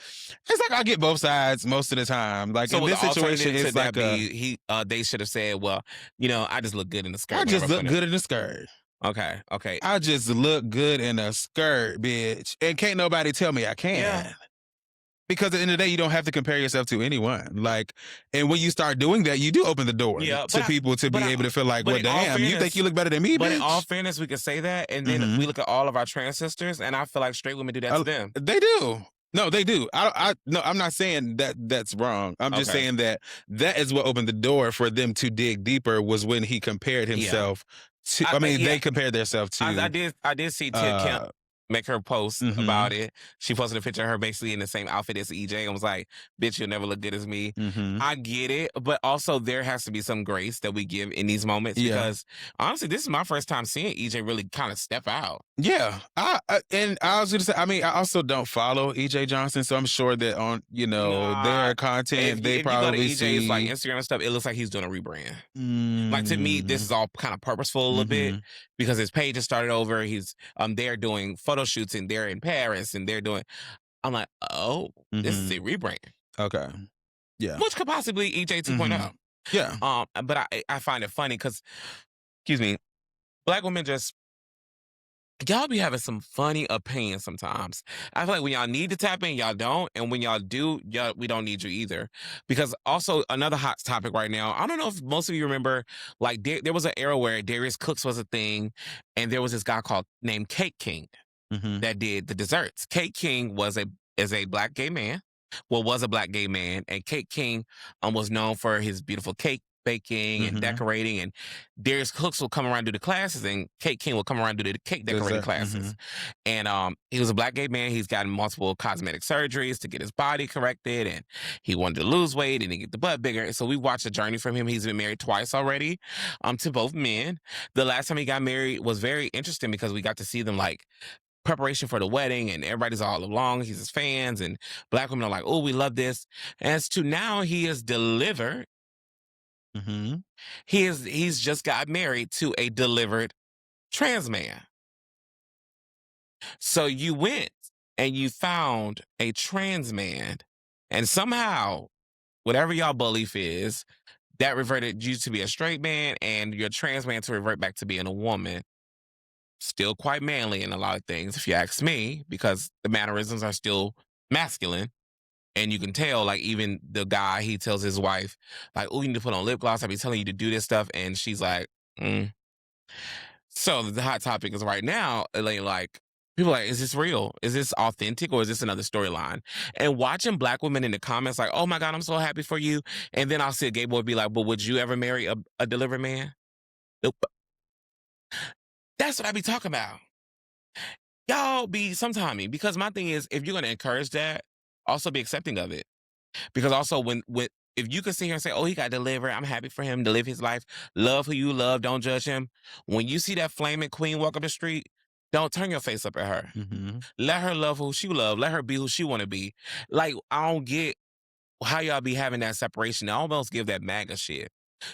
get both sides most of the time. Like, So in would this the situation, alternative to it's that like be they should have said, well, I just look good in the skirt. I just whenever I look put it- good in a skirt. Okay. I just look good in a skirt, bitch. And can't nobody tell me I can't. Yeah. Because at the end of the day, you don't have to compare yourself to anyone. Like, and when you start doing that, you do open the door to people to be able to feel like, well, in all damn, you think fairness- you look better than me, But bitch? in all fairness, we can say that, and then we look at all of our trans sisters, and I feel like straight women do that to them. They do. No, they do. No, I'm not saying that that's wrong. I'm just Okay. saying that is what opened the door for them to dig deeper was when he compared himself to, they compared themselves to. I did see Thique make her post about it. She posted a picture of her basically in the same outfit as EJ and was like, bitch, you'll never look good as me. I get it, but also there has to be some grace that we give in these moments because honestly, this is my first time seeing EJ really kind of step out. Yeah. And I was going to say, I also don't follow EJ Johnson, so I'm sure that on, their content, they probably if you go to EJ's see like Instagram and stuff, it looks like he's doing a rebrand. Like to me, this is all kind of purposeful a little bit because his page has started over. He's they're doing photo shoots and they're in Paris and they're doing. I'm like, oh, this is a rebrand. Okay. Yeah. Which could possibly EJ 2.0. Yeah. But I find it funny because, excuse me, Black women just. Y'all be having some funny opinions sometimes. I feel like when y'all need to tap in, y'all don't. And when y'all do, we don't need you either. Because also another hot topic right now, I don't know if most of you remember, like there was an era where Darius Cooks was a thing. And there was this guy named Cake King that did the desserts. Cake King is a Black gay man. Well, was a Black gay man. And Cake King was known for his beautiful cake baking and decorating, and Darius Cooks will come around do the classes, and Cake King will come around do the cake decorating classes. And he was a Black gay man. He's gotten multiple cosmetic surgeries to get his body corrected, and he wanted to lose weight and to get the butt bigger. So we watched a journey from him. He's been married twice already, to both men. The last time he got married was very interesting because we got to see them like preparation for the wedding, and everybody's all along. He's his fans, and Black women are like, "Oh, we love this." As to now, he is delivered. He's just got married to a delivered trans man. So you went and you found a trans man, and somehow, whatever y'all belief is, that reverted you to be a straight man, and your trans man to revert back to being a woman. Still quite manly in a lot of things, if you ask me, because the mannerisms are still masculine. And you can tell, like, even the guy, he tells his wife, like, oh, you need to put on lip gloss. I be telling you to do this stuff. And she's like, So the hot topic is right now, like, people are like, is this real? Is this authentic? Or is this another storyline? And watching Black women in the comments like, oh my God, I'm so happy for you. And then I'll see a gay boy be like, but would you ever marry a delivered man? Nope. That's what I be talking about. Y'all be sometime because my thing is, if you're going to encourage that, also be accepting of it. Because also when if you can sit here and say, oh, he got delivered, I'm happy for him to live his life, love who you love, don't judge him. When you see that flaming queen walk up the street, don't turn your face up at her. Let her love who she love. Let her be who she want to be. Like, I don't get how y'all be having that separation. I almost give that MAGA shit.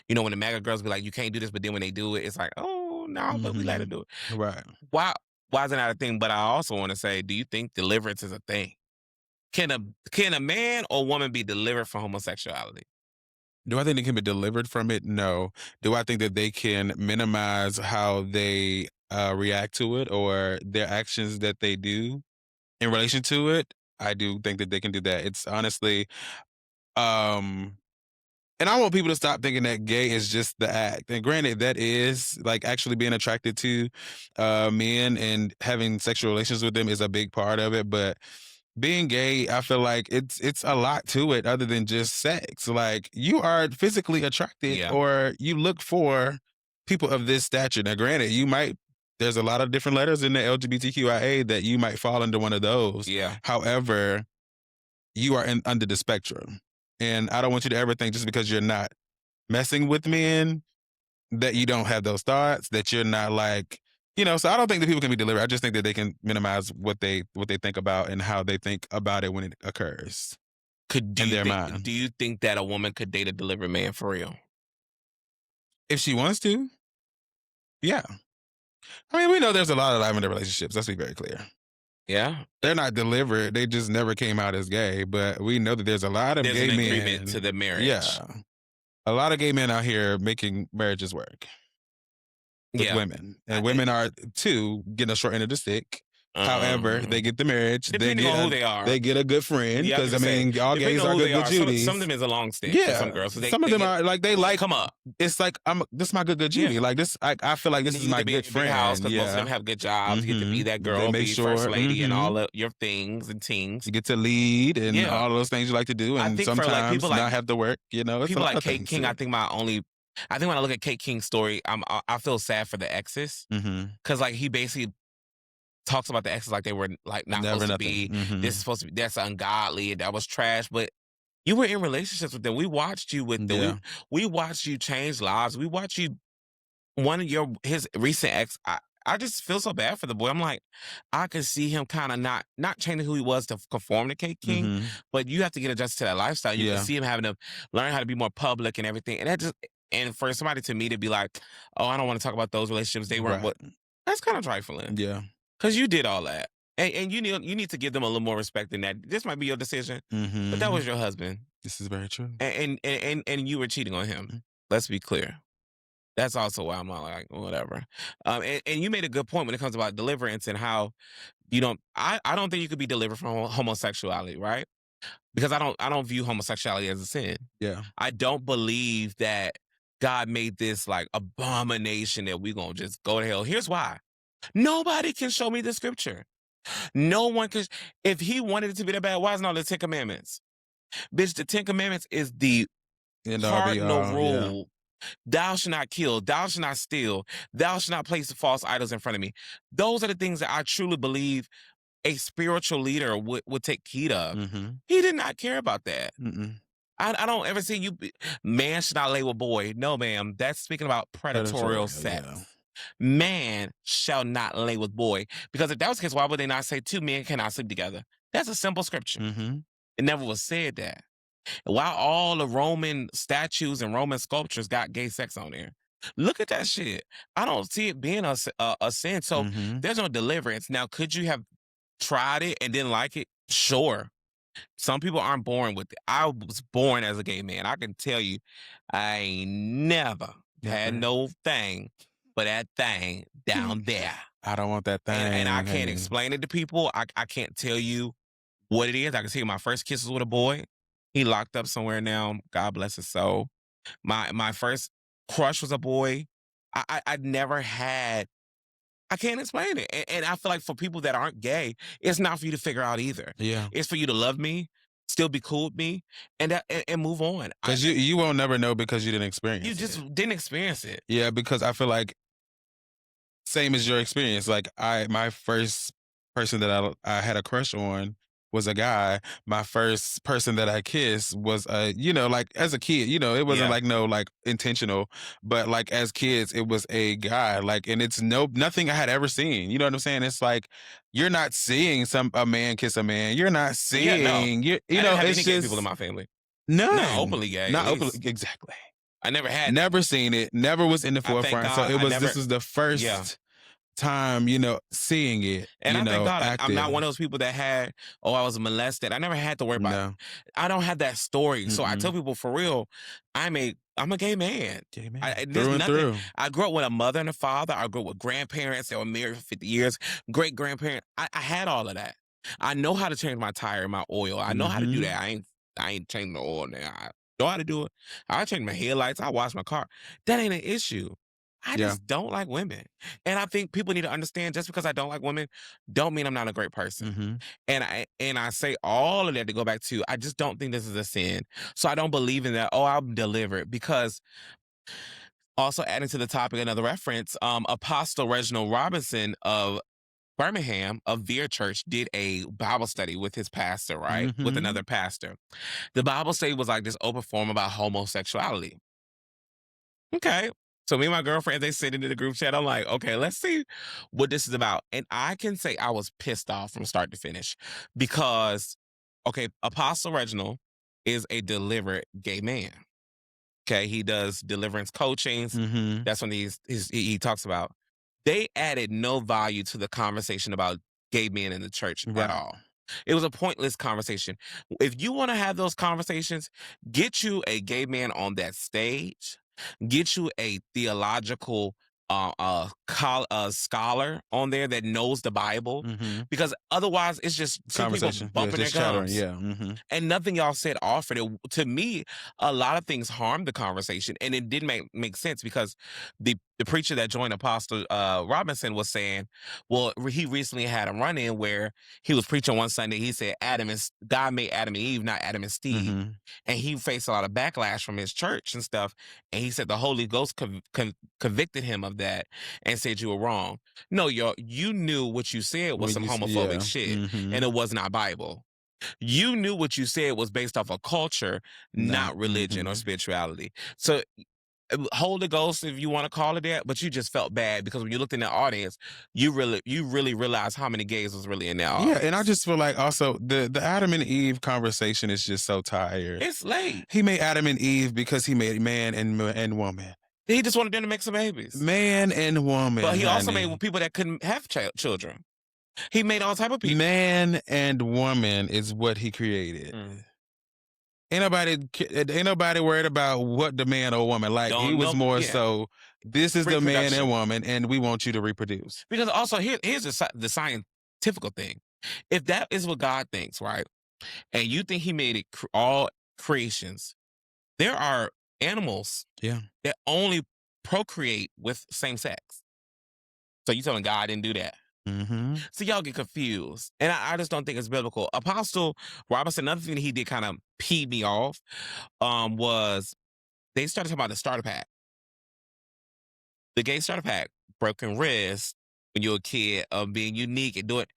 When the MAGA girls be like, you can't do this, but then when they do it, it's like, oh, no, but we let her do it. Right. Why is it not a thing? But I also want to say, do you think deliverance is a thing? Can a man or woman be delivered from homosexuality? Do I think they can be delivered from it? No. Do I think that they can minimize how they react to it or their actions that they do? in relation to it, I do think that they can do that. It's honestly, and I want people to stop thinking that gay is just the act. And granted, that is like actually being attracted to men and having sexual relations with them is a big part of it. But being gay, I feel like it's a lot to it other than just sex. Like you are physically attracted Yeah. or you look for people of this stature. Now, granted, there's a lot of different letters in the LGBTQIA that you might fall into one of those. Yeah. However, you are under the spectrum. And I don't want you to ever think just because you're not messing with men that you don't have those thoughts, that you're not like, so I don't think that people can be deliberate. I just think that they can minimize what they think about and how they think about it when it occurs in their mind. Do you think that a woman could date a delivered man for real? If she wants to, yeah. I mean, we know there's a lot of lavender relationships. Let's be very clear. Yeah. They're not delivered. They just never came out as gay. But we know that there's a lot of gay an men. agreement to the marriage. Yeah. A lot of gay men out here making marriages work with women. And women are, too, getting a short end of the stick. However, they get the marriage. Depending on who they are. They get a good friend. Because, I mean, all gays are good Judies. Some of them is a long stick yeah. for some girls. So some of them are, like, they like, come up. It's like, this is my good Judy. Yeah. Like, this, I feel like this is my good friend. House, because most of them have good jobs. You get to be that girl, be first lady, and all of your things and things. You get to lead and all those things you like to do. And sometimes people not have to work, It's people like Kate King, I think when I look at Kate King's story, I feel sad for the exes. Because, like, he basically talks about the exes like they were like not supposed to be. This is supposed to be, that's ungodly, and that was trash. But you were in relationships with them. We watched you with them. We watched you change lives. We watched you. One of his recent ex, I just feel so bad for the boy. I'm like, I could see him kind of not changing who he was to conform to Kate King, but you have to get adjusted to that lifestyle. You can see him having to learn how to be more public and everything. And for somebody to me to be like, oh, I don't want to talk about those relationships. They weren't what. That's kind of trifling. Yeah. Because you did all that. And you need to give them a little more respect than that. This might be your decision, but that was your husband. This is very true. And you were cheating on him. Let's be clear. That's also why I'm not like, whatever. And you made a good point when it comes about deliverance and how you don't, I don't think you could be delivered from homosexuality, right? Because I don't view homosexuality as a sin. Yeah. I don't believe that God made this like abomination that we're going to just go to hell. Here's why. Nobody can show me the scripture. No one can. If he wanted it to be that bad, why isn't all the 10 Commandments? Bitch, the 10 Commandments is the cardinal rule. Yeah. Thou shalt not kill. Thou shalt not steal. Thou shalt not place false idols in front of me. Those are the things that I truly believe a spiritual leader would take heed of. He did not care about that. I don't ever see you. Man should not lay with boy. No, ma'am. That's speaking about predatorial sex. Yeah. Man shall not lay with boy. Because if that was the case, why would they not say two men cannot sleep together? That's a simple scripture. It never was said that. Why all the Roman statues and Roman sculptures got gay sex on there? Look at that shit. I don't see it being a sin. So there's no deliverance. Now, could you have tried it and didn't like it? Sure. Some people aren't born with it. I was born as a gay man. I can tell you, I ain't never had no thing but that thing down there. I don't want that thing. And I can't explain it to people. I can't tell you what it is. I can tell you my first kiss was with a boy. He locked up somewhere now. God bless his soul. My first crush was a boy. I never had. I can't explain it. And I feel like for people that aren't gay, it's not for you to figure out either. Yeah. It's for you to love me, still be cool with me, and move on. Because you won't never know because you didn't experience it. You just didn't experience it. Yeah, because I feel like same as your experience. Like my first person that I had a crush on was a guy. My first person that I kissed was like as a kid, it wasn't like no like intentional, but like as kids, it was a guy. Like, and it's nothing I had ever seen. You know what I'm saying? It's like you're not seeing a man kiss a man. You're not seeing I it's didn't have any just gay people in my family. None. Not openly gay. Not openly, exactly. I never had. Never seen it. Never was in the forefront. So it was. This is the first time, seeing it. And I thank God I'm not one of those people that had, I was molested. I never had to worry about it. I don't have that story. So I tell people for real, I'm a gay man. Gay man. There's Through and nothing. through. I grew up with a mother and a father. I grew up with grandparents that were married for 50 years, great grandparents. I had all of that. I know how to change my tire and my oil. I know how to do Mhm. that. I ain't changing the oil now. I know how to do it. I change my headlights. I wash my car. That ain't an issue. I Yeah. just don't like women. And I think people need to understand just because I don't like women don't mean I'm not a great person. Mhm. And I say all of that to go back to I just don't think this is a sin. So I don't believe in that. Oh, I'm delivered because also adding to the topic another reference, Apostle Reginald Robinson of Birmingham of Veer Church did a Bible study with his pastor, right? With Mhm. another pastor. The Bible study was like this open forum about homosexuality. Okay. So me and my girlfriend, they sit into the group chat. I'm like, okay, let's see what this is about. And I can say I was pissed off from start to finish because, okay, Apostle Reginald is a delivered gay man. Okay, he does deliverance coachings. Mhm. That's when he talks about. They added no value to the conversation about gay men in the church at Right. all. It was a pointless conversation. If you want to have those conversations, get you a gay man on that stage. Get you a theological scholar on there that knows the Bible, Mhm. because otherwise it's just two people Conversation. Yeah, bumping their just chattering. gums Yeah. Mhm. and nothing y'all said offered it. To me, a lot of things harmed the conversation, and it didn't make sense because the preacher that joined Apostle Robinson was saying, well, he recently had a run in where he was preaching one Sunday. He said God made Adam and Eve, not Adam and Steve, Mhm. and he faced a lot of backlash from his church and stuff. And he said the Holy Ghost convicted him of that and said you were wrong. No, you knew what you said was When some you homophobic yeah. shit, and Mhm. it was not Bible. You knew what you said was based off of culture, Not. not religion or Mhm. spirituality. So, Holy Ghost, if you want to call it that, but you just felt bad because when you looked in the audience, you really realized how many gays was really in that Yeah, and I audience. just feel like also the Adam and Eve conversation is just so tired. It's late. He made Adam and Eve because he made man and woman. He just wanted them to make some babies. Man and woman, But he also honey. made people that couldn't have children. He made all type of people. Man and woman is what he created. Mm. Ain't nobody worried about what the man or woman. Like he Don't was know. more Yeah. so. This is the man and Reproduction. woman, and we want you to reproduce. Because also here's the scientific thing. If that is what God thinks, right? And you think he made it all creations, there are animals Yeah. that only procreate with same sex. So you telling God didn't do that? Mm-hmm. So y'all get confused, and I just don't think it's biblical. Apostle Robinson, another thing that he did kind of pee me off, was they started talking about the starter pack, the gay starter pack, broken wrist when you're a kid, of being unique and do it,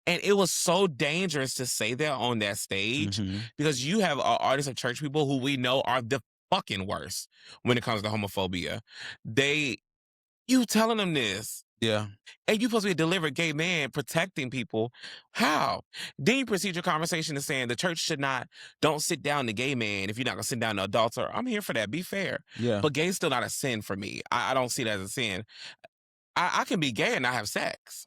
and it was so dangerous to say that on that stage Mm-hmm. because you have artists of church people who we know are the fucking worst when it comes to homophobia. You telling them this. Yeah. And you supposed to be a delivered gay man protecting people. How? Then you proceed your conversation to saying the church don't sit down the gay man if you're not going to sit down the adults. I'm here for that. Be fair. Yeah. But gay's still not a sin for me. I don't see it as a sin. I can be gay and not have sex.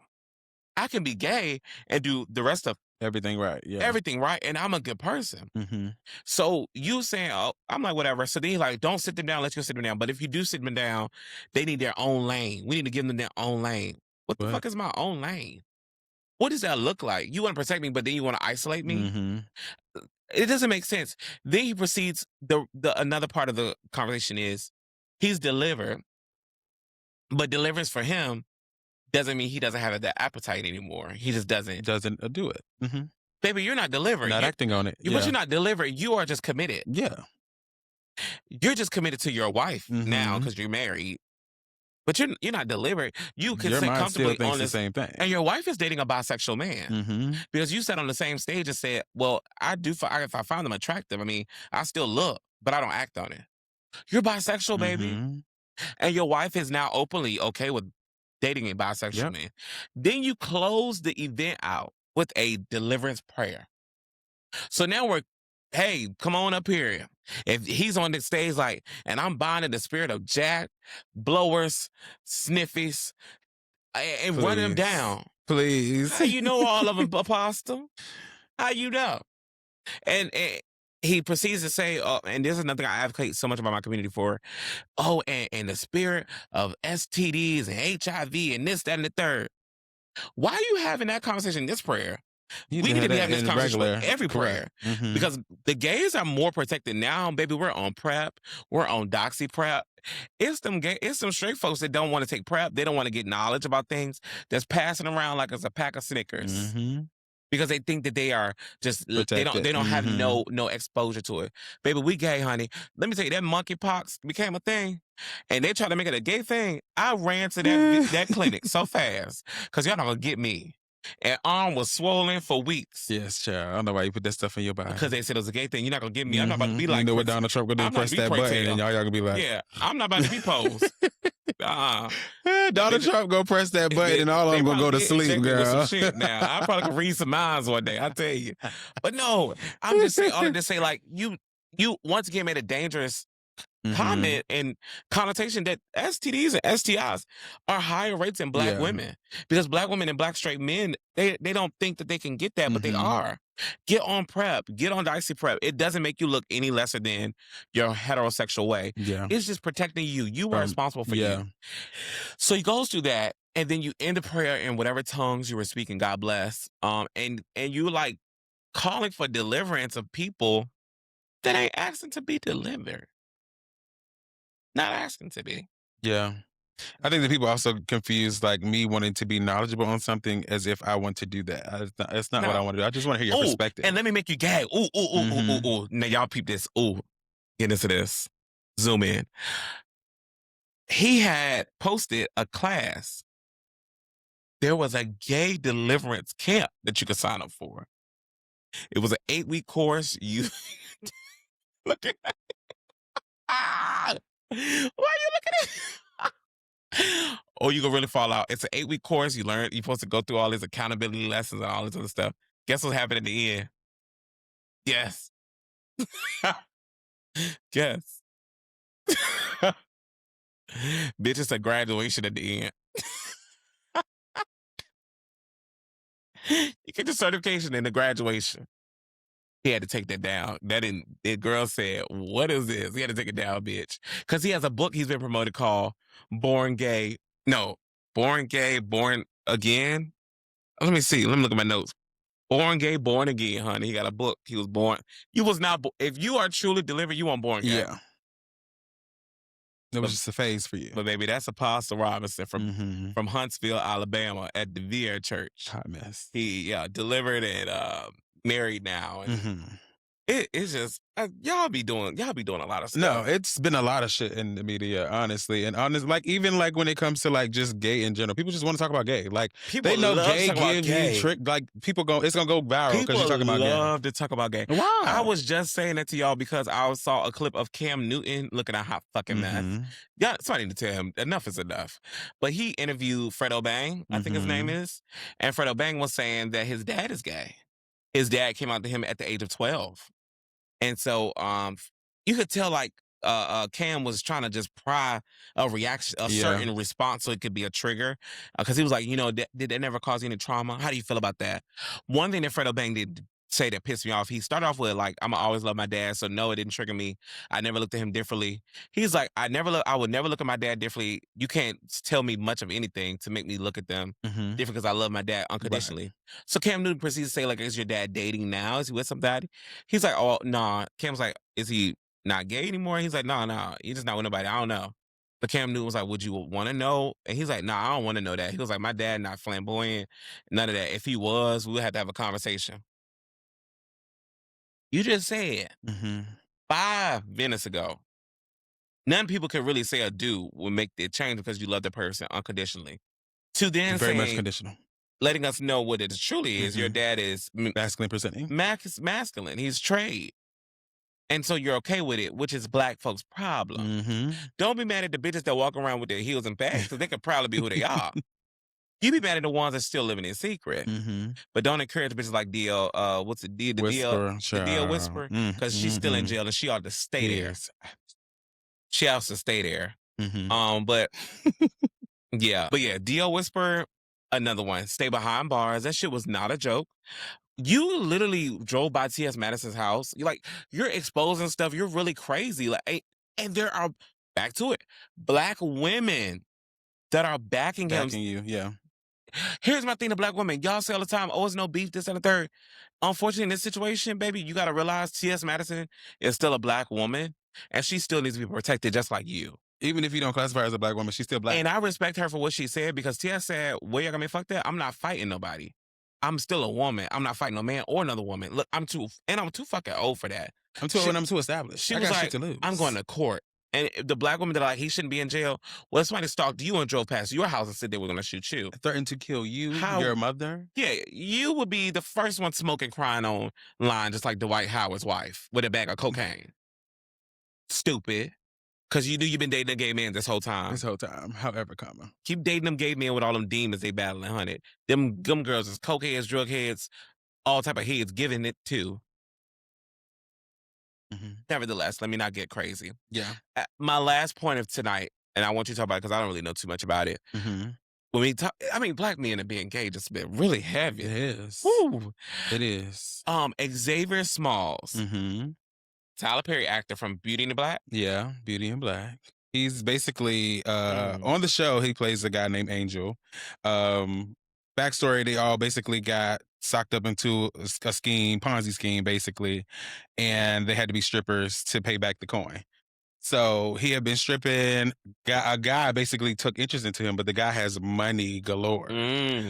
I can be gay and do the rest of Everything right. Yeah. everything right. And I'm a good person. Mm-hmm. So you saying, oh, I'm like, whatever. So then he's like, don't sit them down. Let's go sit them down. But if you do sit them down, they need their own lane. We need to give them their own lane. What the fuck is my own lane? What does that look like? You want to protect me, but then you want to isolate me? Mm-hmm. It doesn't make sense. Then he proceeds, the another part of the conversation is he's delivered, but deliverance for him doesn't mean he doesn't have that appetite anymore. He just doesn't. Doesn't do it. Mm-hmm. Baby, you're not delivered. Not acting on it. But Yeah. you're not delivered. You are just committed. Yeah. You're just committed to your wife now Mhm. because you're married. But you're not delivered. You can Your sit mind still comfortably thinks on the this. same thing. And your wife is dating a bisexual man. Mm-hmm. Because you sat on the same stage and said, well, if I find them attractive, I mean, I still look, but I don't act on it. You're bisexual, baby. Mhm. And your wife is now openly okay with dating a bisexual Yep. man. Then you close the event out with a deliverance prayer. So now hey, come on up here. If he's on the stage like, and I'm binding the spirit of jack, blowers, sniffies, and running them Please. down. Please. How you know all of them, Apostle? How you know? And he proceeds to say, and this is another thing I advocate so much about my community for. Oh, and the spirit of STDs and HIV and this, that, and the third. Why are you having that conversation in this prayer? You We need need to be that having this in conversation with regular. every prayer Correct. Mhm. because the gays are more protected now, baby. We're on prep. We're on doxy prep. It's some straight folks that don't want to take prep. They don't want to get knowledge about things that's passing around like it's a pack of Snickers Mhm. because they think that they are just Protected. they don't have Mhm. no exposure to it. Baby, we gay, honey. Let me tell you, that monkeypox became a thing, and they tried to make it a gay thing. I ran to that clinic so fast because y'all not gonna get me. And arm was swollen for weeks Yes, child. I don't know why you put that stuff in your body. because they said it was a gay thing. You're not gonna get me. I'm not about to be You like know what Prince. Donald Trump gonna do? I'm not Press be that Pray button, Tell. and y'all gonna be like, Yeah, I'm not about to be posed. Donald Trump gonna press that button, and all of them gonna go to sleep, With some girl. shit now. I probably could read some minds one day. I tell you, but no, I'm just saying all of this. Say like you once again made a dangerous comment and connotation that STDs and STIs are higher rates in Black Yeah. women because Black women and Black straight men they don't think that they can get that, but they are. Get on prep, get on dicey prep. It doesn't make you look any lesser than your heterosexual way. Yeah. It's just protecting you. You are responsible for yeah. you. So he goes through that, and then you end the prayer in whatever tongues you were speaking. God bless. And you like calling for deliverance of people that ain't asking to be delivered. Not asking to be. Yeah. I think that people also confuse like me wanting to be knowledgeable on something as if I want to do that. It's not what I No. want to do. I just want to hear your perspective. And let me make you gag. Ooh. Now y'all peep this. Ooh, get into this. Zoom in. He had posted a class. There was a gay deliverance camp that you could sign up for. It was an 8-week course. You look at why are you looking at or you gonna really fall out. It's an 8-week course. You're supposed to go through all these accountability lessons and all this other stuff. Guess what happened at the end? Yes. Guess. Bitch, it's a graduation at the end. You get the certification and the graduation. He had to take that down. The girl said, "What is this?" He had to take it down, bitch. Because he has a book he's been promoted called Born Gay. No, Born Gay, Born Again. Let me see. Let me look at my notes. Born Gay, Born Again, honey. He got a book. He was born. You was not. If you are truly delivered, you weren't born gay. Yeah. It was just a phase for you. But baby, that's Apostle Robinson from Huntsville, Alabama, at the Viera Church. Hot mess. He delivered and married now. And it's just y'all be doing a lot of stuff. No, it's been a lot of shit in the media, honestly. And like even like when it comes to like just gay in general, people just want to talk about gay. Like people they know love gay to talk about gives gay. you trick. Like people it's gonna go viral because you're talking about gay. People love to talk about gay. Why? I was just saying that to y'all because I saw a clip of Cam Newton looking at hot fucking meth. Yeah, somebody need to tell him enough is enough. But he interviewed Fredo Bang, I think his name is, and Fredo Bang was saying that his dad is gay. His dad came out to him at the age of 12. And so you could tell like Cam was trying to just pry a reaction, a certain response so it could be a trigger. Because he was like, did that never cause you any trauma? How do you feel about that? One thing that Fredo Bang did say that pissed me off, he started off with like, I'm gonna always love my dad, so no, it didn't trigger me. I never looked at him differently. He's like, I would never look at my dad differently. You can't tell me much of anything to make me look at them different because I love my dad unconditionally. Right. So Cam Newton proceeds to say like, is your dad dating now? Is he with somebody? He's like, oh, nah. Cam's like, is he not gay anymore? He's like, nah, he's just not with nobody. I don't know. But Cam Newton was like, would you want to know? And he's like, nah, I don't want to know that. He was like, my dad not flamboyant, none of that. If he was, we would have to have a conversation. You just said 5 minutes ago, none people can really say a do will make the change because you love the person unconditionally. To then very saying, much conditional. Letting us know what it truly is. Your dad is masculine presenting. Masculine. He's straight. And so you're okay with it, which is Black folks' problem. Don't be mad at the bitches that walk around with their heels and bags because they could probably be who they are. You be mad at the ones that still living in secret. But don't encourage bitches like DL, what's it, the DL Whisper, because she's still in jail and she ought to stay there. She has to stay there. But yeah, DL Whisper, another one, stay behind bars. That shit was not a joke. You literally drove by T.S. Madison's house. You're exposing stuff. You're really crazy. And there are, back to it, Black women that are backing him. You, yeah. Here's my thing to black women. Y'all say all the time, oh, it's no beef, this and the third. Unfortunately, in this situation, baby, you got to realize T.S. Madison is still a black woman, and she still needs to be protected just like you. Even if you don't classify her as a black woman, she's still black. And I respect her for what she said, because T.S. said, well, you're going to be fucked up. I'm not fighting nobody. I'm still a woman. I'm not fighting no man or another woman. Look, I'm too fucking old for that. I'm too old and I'm too established. She I was got like, shit to lose. I'm going to court. And the black woman that like, he shouldn't be in jail. Well, if somebody stalked you and drove past your house and said they were going to shoot you. Threatened to kill you, your mother? Yeah, you would be the first one smoking, crying online, just like Dwight Howard's wife with a bag of cocaine. Stupid. Because you knew you've been dating a gay man this whole time. However, comma. Keep dating them gay men with all them demons they battling, honey. Them girls is coke heads, drug heads, all type of heads giving it too. Mm-hmm. Nevertheless, let me not get crazy. Yeah. My last point of tonight, and I want you to talk about it because I don't really know too much about it. Mm-hmm. When we talk, I mean, black men and being gay just been really heavy. It is. Woo. It is. Xavier Smalls. Mm-hmm. Tyler Perry actor from Beauty and the Black. Yeah, Beauty and Black. He's basically on the show. He plays a guy named Angel. Backstory: they all basically got socked up into a scheme, Ponzi scheme, basically, and they had to be strippers to pay back the coin. So he had been stripping. A guy basically took interest into him, but the guy has money galore.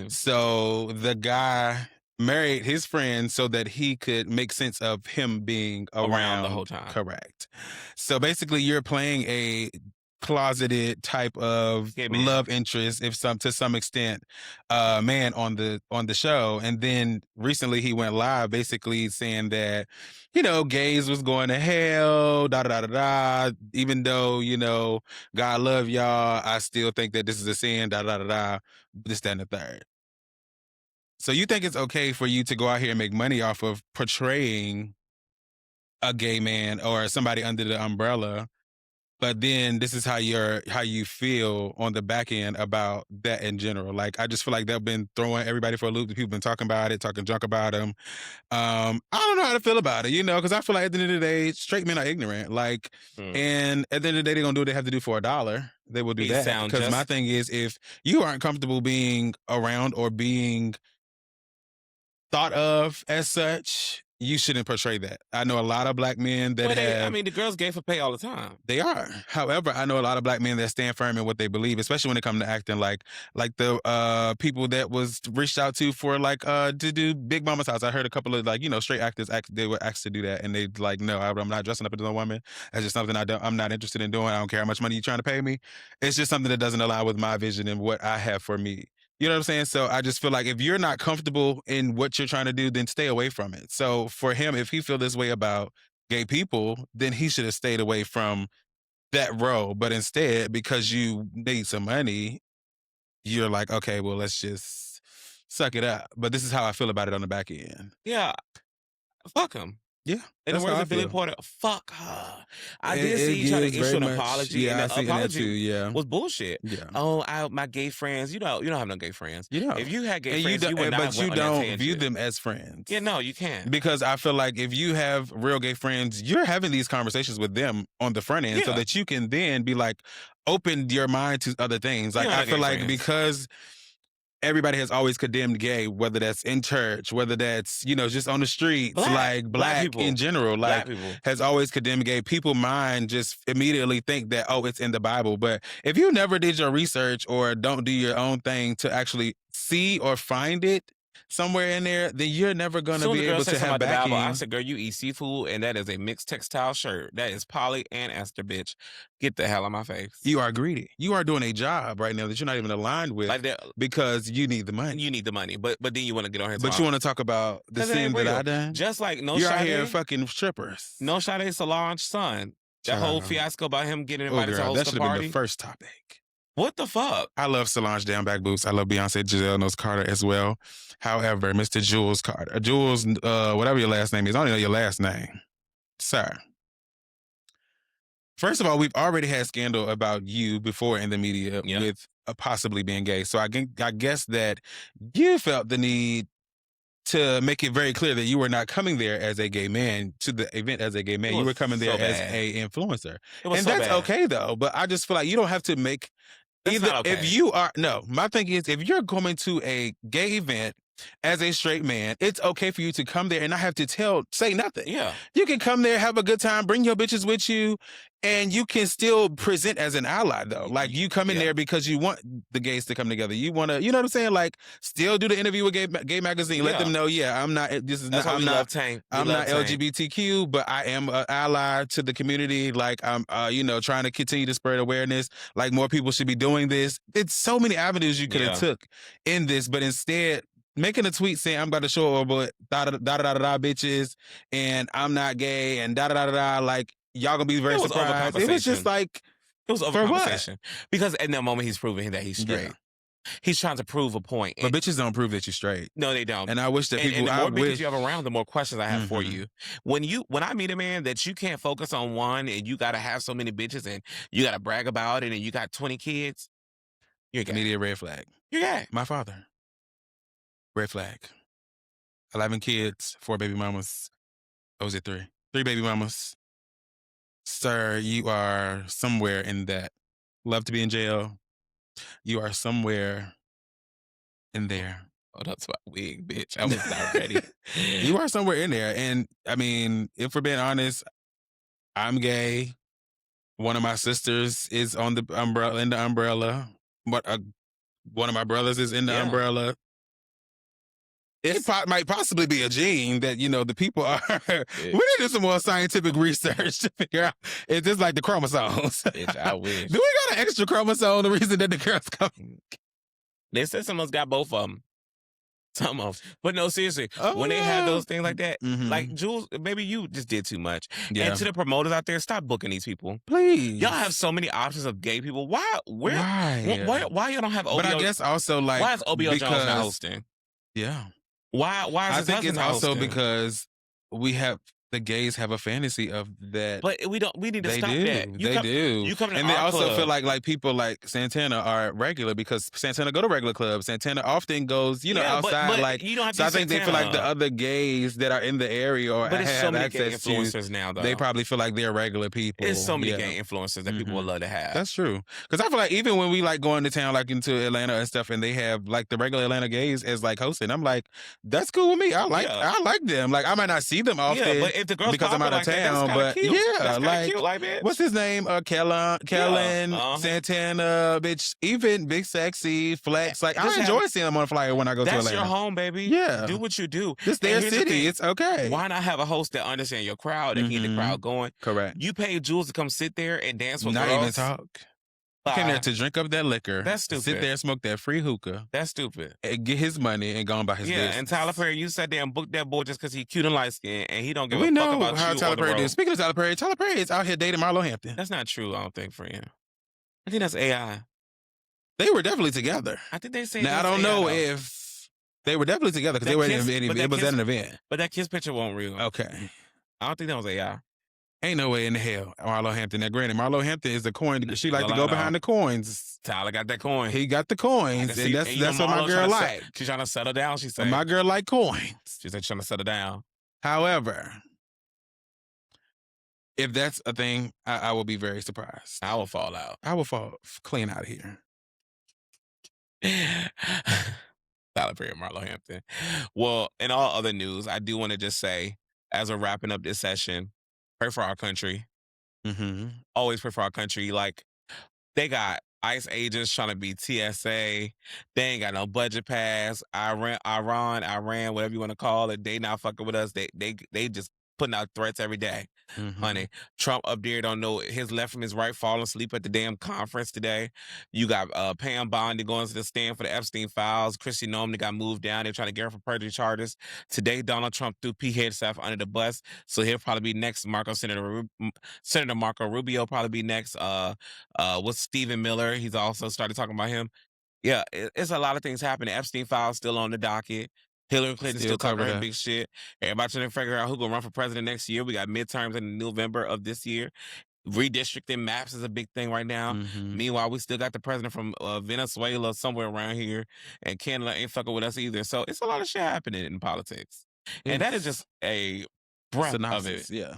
So the guy married his friend so that he could make sense of him being around the whole time. Correct. So basically, you're playing a closeted type of love interest, to some extent, man on the show. And then recently he went live basically saying that, gays was going to hell, even though, God love y'all, I still think that this is a sin, this, that, and the third. So you think it's okay for you to go out here and make money off of portraying a gay man or somebody under the umbrella, but then this is how you feel on the back end about that in general? Like, I just feel like they've been throwing everybody for a loop. The people been talking about it, talking junk about them. I don't know how to feel about it, because I feel like at the end of the day, straight men are ignorant. Like, and at the end of the day, they're gonna do what they have to do for $1. They will do that. Because my thing is, if you aren't comfortable being around or being thought of as such, you shouldn't portray that. I know a lot of black men that the girls gay for pay all the time. They are. However, I know a lot of black men that stand firm in what they believe, especially when it comes to acting, like the people that was reached out to for to do Big Mama's House. I heard a couple of straight actors they were asked to do that, and they no, I'm not dressing up as a woman. That's just something I'm not interested in doing. I don't care how much money you're trying to pay me. It's just something that doesn't align with my vision and what I have for me. You know what I'm saying? So I just feel like if you're not comfortable in what you're trying to do, then stay away from it. So for him, if he feel this way about gay people, then he should have stayed away from that role. But instead, because you need some money, you're like, okay, well, let's just suck it up. But this is how I feel about it on the back end. Yeah. Fuck him. Yeah. In the words of Billy Porter, fuck her. I did see you try to issue an apology. Yeah, and I see that too. Yeah. Was bullshit. Yeah. Oh, my gay friends. You don't have no gay friends. You know. If you had gay friends, you would not. But you don't view them as friends. Yeah, no, you can't. Because I feel like if you have real gay friends, you're having these conversations with them on the front end so that you can then be like, open your mind to other things. Like, I feel like because everybody has always condemned gay, whether that's in church, whether that's, just on the streets, black people in general, has always condemned gay. People mind just immediately think that, oh, it's in the Bible. But if you never did your research or don't do your own thing to actually see or find it somewhere in there, then you're never going to be able to have backing. I said, girl, you eat seafood, and that is a mixed textile shirt. That is poly and ester, bitch. Get the hell out of my face. You are greedy. You are doing a job right now that you're not even aligned with, because you need the money. You need the money, but then you want to get on here. But you want to talk about the sin that I done? Just like you're out here fucking strippers. No Sade Solange's son. That whole fiasco about him getting invited to host a party. That should have been the first topic. What the fuck? I love Solange Down Back Boots. I love Beyonce Giselle Knowles Carter as well. However, Mr. Jules Carter, Jules, whatever your last name is, I don't even know your last name, sir. First of all, we've already had scandal about you before in the media with possibly being gay. So I guess that you felt the need to make it very clear that you were not coming there as a gay man to the event as a gay man. You were coming there as a influencer. And that's okay though. But I just feel like you don't have to make That's not okay. If you are my thing is if you're going to a gay event as a straight man, it's okay for you to come there and not have to say nothing. Yeah. You can come there, have a good time, bring your bitches with you, and you can still present as an ally though. Like you come in there because you want the gays to come together. You want to, you know what I'm saying? Like still do the interview with Gay Magazine. Let them know, I'm not. This is That's not. why I'm we not. love Tank. I'm not LGBTQ, but I am an ally to the community. Like I'm, trying to continue to spread awareness. Like more people should be doing this. It's so many avenues you could have took in this, but instead making a tweet saying I'm about to show up with da da da da da bitches and I'm not gay and da da da da, like y'all gonna be very surprised. It was just like it was overcompensation because in that moment he's proving that he's straight. He's trying to prove a point. But bitches don't prove that you're straight. No, they don't. And I wish that people. And the more bitches you have around, the more questions I have for you. When I meet a man that you can't focus on one and you got to have so many bitches and you got to brag about it and you got 20 kids, you're gay. Immediate red flag. You're gay. My father. Red flag. 11 kids, 4 baby mamas. Or was it 3? 3 baby mamas. Sir, you are somewhere in that. Love to be in jail. You are somewhere in there. Oh, that's my wig, bitch. I was not ready. You are somewhere in there. And I mean, if we're being honest, I'm gay. One of my sisters is on the umbrella. But one of my brothers is in the umbrella. It might possibly be a gene that, the people are. We need to do some more scientific research to figure out. Is this like the chromosomes? Bitch, I wish. Do we got an extra chromosome? The reason that the girls come. They said someone's got both of them. Some of them. But no, seriously, when they have those things like that, like Jules, maybe you just did too much. Yeah. And to the promoters out there, stop booking these people. Please. Y'all have so many options of gay people. Why y'all don't have OBO? But I guess also like. Why is OBO Jones not hosting? Yeah. Why is I think it's also hosting? because the gays have a fantasy of that. But we need to stop that. They do. You come to and they our also club. feel like people like Santana are regular because Santana go to regular clubs. Santana often goes, outside. But you don't have to so I think they feel like the other gays that are in the area or but have so many access gay influencers now, though. They probably feel like they're regular people. There's so many gay influencers that people would love to have. That's true. Because I feel like even when we like go into town, like into Atlanta and stuff, and they have like the regular Atlanta gays as like hosting, I'm like, that's cool with me. I like them. Like I might not see them often. Yeah, but if the girls because I'm out of town, but cute. That's like cute, like bitch. What's his name? Kellen, Santana, bitch. Even Big Sexy, Flex. Like I enjoy seeing them on a flyer when I go to Atlanta. That's your home, baby. Yeah, do what you do. It's their city. It's okay. Why not have a host that understands your crowd and keep the crowd going? Correct. You pay Jules to come sit there and dance with not girls. Even talk. Came there to drink up that liquor. That's stupid. Sit there and smoke that free hookah. That's stupid. And get his money and go on by his business. Yeah, and Tyler Perry, you sat there and booked that boy just because he's cute and light skinned and he don't give a fuck about how Tyler Perry did. Speaking of Tyler Perry is out here dating Marlo Hampton. That's not true, I don't think, friend. I think that's AI. They were definitely together. I think they say now I don't know if they were definitely together because they were it was at an event. But that kiss picture won't real. Okay. I don't think that was AI. Ain't no way in the hell Marlo Hampton. Now, granted, Marlo Hampton is the coin. She like to go behind the coins. Tyler got that coin. He got the coins, and that's what my girl like. She's trying to settle down. She said, "My girl like coins." She said, "Trying to settle down." However, if that's a thing, I will be very surprised. I will fall out. I will fall clean out of here. Tyler Perry and Marlo Hampton. Well, in all other news, I do want to just say, as we're wrapping up this session, pray for our country. Always pray for our country. Like, they got ICE agents trying to be TSA. They ain't got no budget pass. Iran, whatever you want to call it. They not fucking with us. They just putting out threats every day. Honey, Trump up there don't know his left from his right, falling asleep at the damn conference today. You got Pam Bondi going to the stand for the Epstein files. Chrissy Nolan got moved down. They're trying to get her for perjury charges. Today, Donald Trump threw Pete Hegseth under the bus, so he'll probably be next. Senator Marco Rubio probably be next. With Stephen Miller, he's also started talking about him. Yeah, it's a lot of things happening. Epstein files still on the docket. Hillary Clinton still talking her big shit. Everybody trying to figure out who's going to run for president next year. We got midterms in November of this year. Redistricting maps is a big thing right now. Meanwhile, we still got the president from Venezuela somewhere around here. And Canada ain't fucking with us either. So it's a lot of shit happening in politics. And that is just a breath of it. Yeah.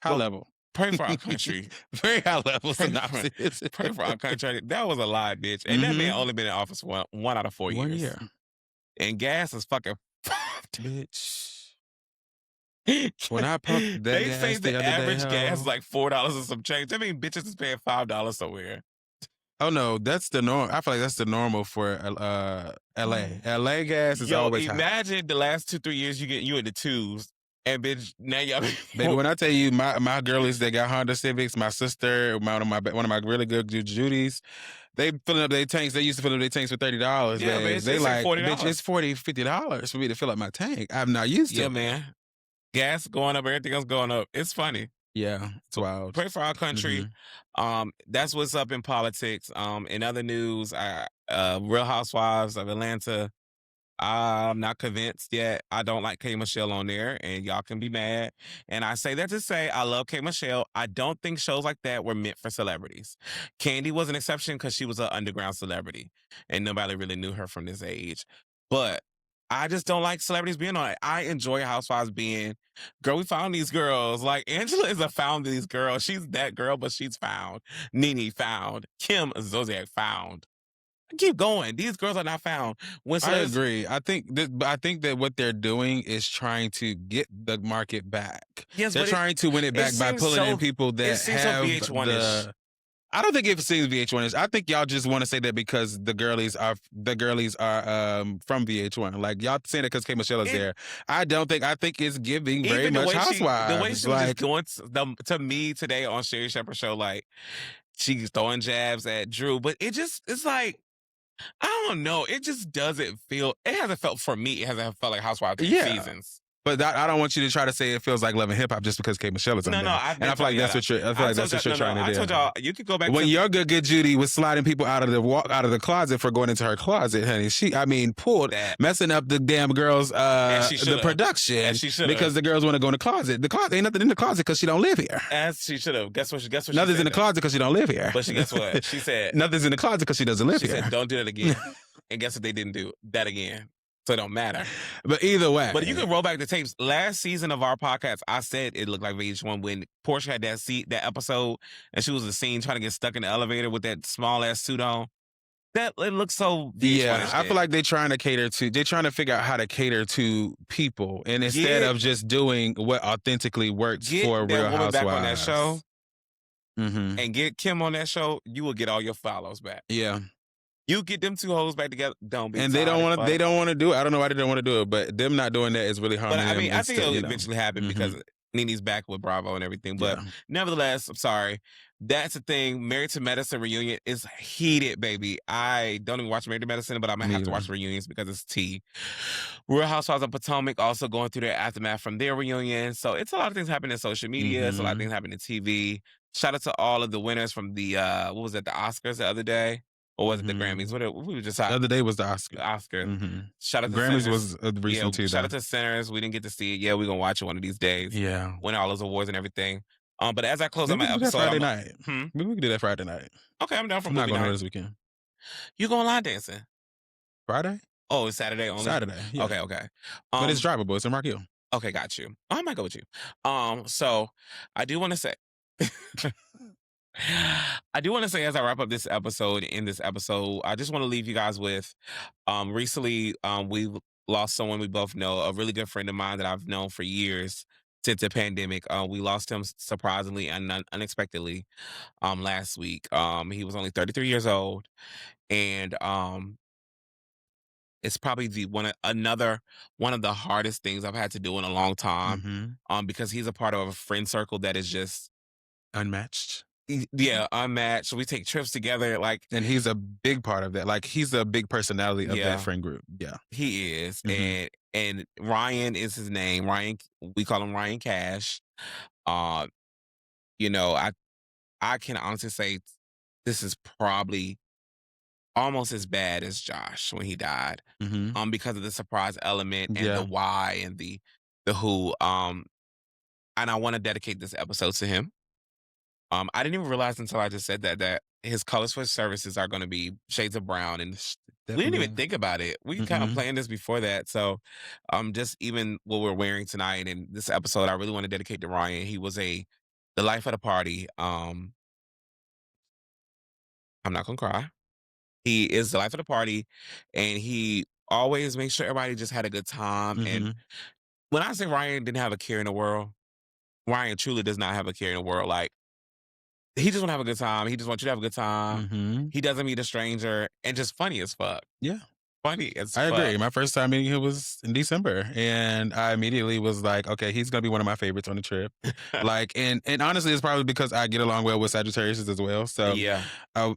High level. Pray for our country. Very high level Pray synopsis. Pray for our country. That was a lie, bitch. And that man only been in office one out of 4 years. 1 year. And gas is fucking Bitch. When I pumped that they gas say the the other day, average gas ho. is like $4 and some change. I mean, bitches is paying $5 somewhere. Oh no, that's the norm. I feel like that's the normal for LA. LA gas is always high. Imagine the last 2-3 years you in the twos, and bitch now y'all. Baby, when I tell you my girlies that got Honda Civics, my sister, one of my really good Judies, they filling up their tanks. They used to fill up their tanks for $30. Yeah, babe. bitch, They it's like like, $40. bitch, it's $40-$50 for me to fill up my tank. I'm not used to Yeah, it. man. Gas going up, everything else going up. It's funny. Yeah, it's wild. Pray for our country. That's what's up in politics. In other news, Real Housewives of Atlanta. I'm not convinced yet. I don't like K. Michelle on there, and y'all can be mad. And I say that to say I love K. Michelle. I don't think shows like that were meant for celebrities. Candy was an exception because she was an underground celebrity, and nobody really knew her from this age. But I just don't like celebrities being on it. I enjoy Housewives being, girl, we found these girls. Like, Angela is a found these girls. She's that girl, but she's found. Nene found. Kim Zodiac found. Keep going. These girls are not found. I agree. I think that what they're doing is trying to get the market back. Yes, they're trying to win it back by pulling in people that have VH1-ish. I don't think it seems VH1-ish. I think y'all just want to say that because the girlies are from VH1. Like y'all saying it because K. Michelle is there. I think it's giving very much Housewives. The way she was just going to me today on Sherry Shepherd's show, like she's throwing jabs at Drew, but it's like, I don't know. It just doesn't feel. It hasn't felt for me. It hasn't felt like Housewives seasons. But I don't want you to try to say it feels like Love and Hip Hop just because K. Michelle is on there. No, and I feel like that's what you're. I feel like that's what you're trying to do. I told y'all you could go back. When your good Judy was sliding people out of the closet for going into her closet, honey. Pulled messing up the damn girls the production because the girls want to go in the closet. The closet ain't nothing in the closet because she don't live here. As she should have. Guess what? Nothing's in the closet because she don't live here. But guess what? She said nothing's in the closet because she doesn't live here. She said don't do that again. And guess what they didn't do? That again. So it don't matter. But either way. But you can roll back the tapes. Last season of our podcast, I said it looked like VH1 when Portia had that episode, and she was the scene trying to get stuck in the elevator with that small ass suit on. That it looks so VH1. Yeah, I feel like they're trying to figure out how to cater to people, and instead of just doing what authentically works for Real Housewives. Back on that show, and get Kim on that show, you will get all your follows back. Yeah. You get them two hoes back together. Don't be. And they don't want to do it. I don't know why they don't want to do it, but them not doing that is really harming them. But I mean, I think it'll eventually happen because Nene's back with Bravo and everything. But nevertheless, I'm sorry. That's the thing. Married to Medicine reunion is heated, baby. I don't even watch Married to Medicine, but I'm gonna have to watch reunions because it's tea. Real Housewives of Potomac also going through their aftermath from their reunion. So it's a lot of things happening in social media. It's a lot of things happening in TV. Shout out to all of the winners from the what was it, the Oscars the other day. Or was it the Grammys? We were just the other day was the Oscar. Shout out to Grammys Sinners. was recent too. Shout out to Sinners. We didn't get to see it. Yeah, we're gonna watch it one of these days. Yeah, win all those awards and everything. But as I close on my episode, Friday night. Maybe we can do that Friday night. Okay, I'm down for I'm movie not going night. to this weekend. You going line dancing? Friday? Oh, it's Saturday only. Saturday. Yeah. Okay. But it's drivable. It's in Rock Hill. Okay, got you. I might go with you. So I do want to say. As I wrap up this episode, I just want to leave you guys with, recently, we've lost someone we both know, a really good friend of mine that I've known for years since the pandemic. We lost him surprisingly and unexpectedly, last week. He was only 33 years old, and, it's probably one of the hardest things I've had to do in a long time, because he's a part of a friend circle that is just unmatched. Yeah, unmatched. We take trips together, and he's a big part of that. Like, he's a big personality of that friend group. Yeah, he is. And Ryan is his name. Ryan, we call him Ryan Cash. I can honestly say this is probably almost as bad as Josh when he died, because of the surprise element and the why and the who. And I want to dedicate this episode to him. I didn't even realize until I just said that his colors for services are going to be shades of brown, and we didn't even think about it. We kind of planned this before that. So, just even what we're wearing tonight in this episode, I really want to dedicate to Ryan. He was a the life of the party. I'm not gonna cry. He is the life of the party, and he always makes sure everybody just had a good time. And Mm-hmm. when I say Ryan didn't have a care in the world, Ryan truly does not have a care in the world. Like, he just want to have a good time. He just wants you to have a good time. Mm-hmm. He doesn't meet a stranger, and just funny as fuck. Yeah. Funny as I fuck. agree. My first time meeting him was in December, and I immediately was like, okay, he's gonna be one of my favorites on the trip. Like, and honestly, it's probably because I get along well with Sagittarius as well. So, Yeah. our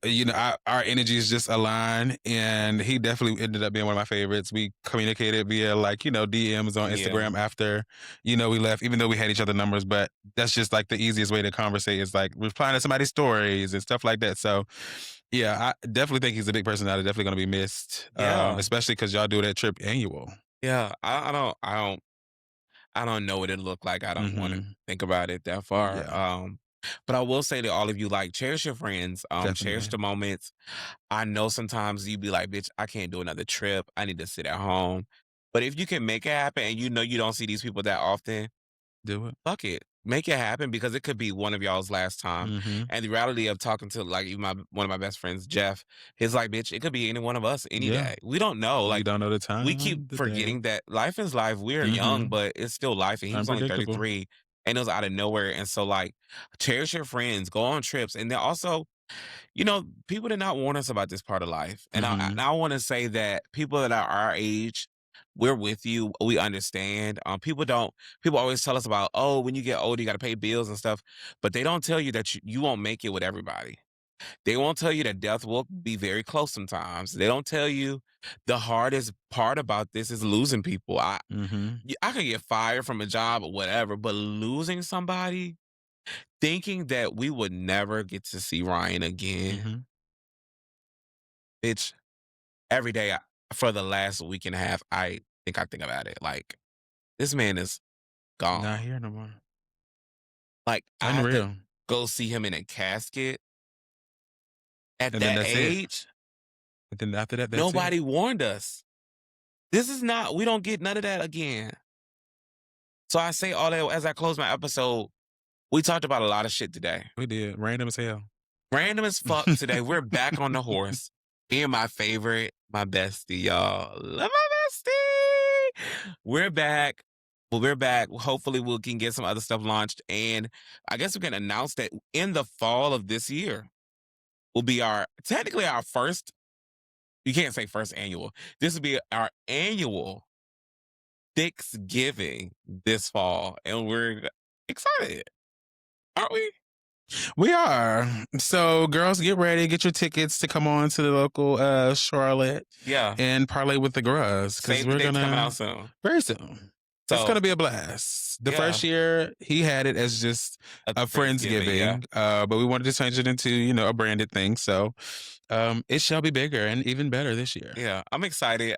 energies just align, and he definitely ended up being one of my favorites. We communicated via DMs on Yeah. Instagram after we left, even though we had each other numbers. But that's just like the easiest way to conversate is like replying to somebody's stories and stuff like that. So. Yeah, I definitely think he's a big personality. Definitely going to be missed, Yeah. especially because y'all do that trip annual. Yeah. I don't know what it looked like. I don't want to Mhm. think about it that far. Yeah. But I will say to all of you, like, cherish your friends, cherish Definitely. the moments. I know sometimes you be like, bitch, I can't do another trip. I need to sit at home. But if you can make it happen and you know you don't see these people that often, Do it. fuck it. Make it happen because it could be one of y'all's last time. Mhm. And the reality of talking to like even one of my best friends, Jeff, he's like, bitch, it could be any one of us any Yeah. day. We don't know. You Like, don't know the we time keep of the day. forgetting that life is life. We're young, Mhm. but it's still life. And he was only Unpredictable. 33 and it was out of nowhere. And so, like, cherish your friends, go on trips. And then also, people did not warn us about this part of life. And Mhm. I want to say that people that are our age, we're with you. We understand. People always tell us about, oh, when you get older, you got to pay bills and stuff. But they don't tell you that you won't make it with everybody. They won't tell you that death will be very close sometimes. They don't tell you the hardest part about this is losing people. Mhm. I can get fired from a job or whatever, but losing somebody, thinking that we would never get to see Ryan again, Mhm. it's every day for the last week and a half, I think about it. Like, this man is gone. Not here no more. Like, I have to Unreal. go see him in a casket. At And then that that's it. age, And then after that, that's nobody it. warned us. We don't get none of that again. So I say all that as I close my episode. We talked about a lot of shit today. We did. Random as hell. Random as fuck today. We're back on the horse. Me and my favorite, my bestie, y'all. Love my bestie. We're back. Well, we're back. Hopefully we can get some other stuff launched. And I guess we can announce that in the fall of this year will be technically our first, you can't say first annual. This will be our annual Thanksgiving this fall. And we're excited. Aren't we? We are. So, girls, get ready. Get your tickets to come on to the local Charlotte. Yeah. And parlay with the girls because Save the we're dates gonna coming out soon. very soon. So, It's gonna be a blast. The first year he had it as just a Friendsgiving, yeah. but we wanted to change it into a branded thing. So it shall be bigger and even better this year. Yeah, I'm excited.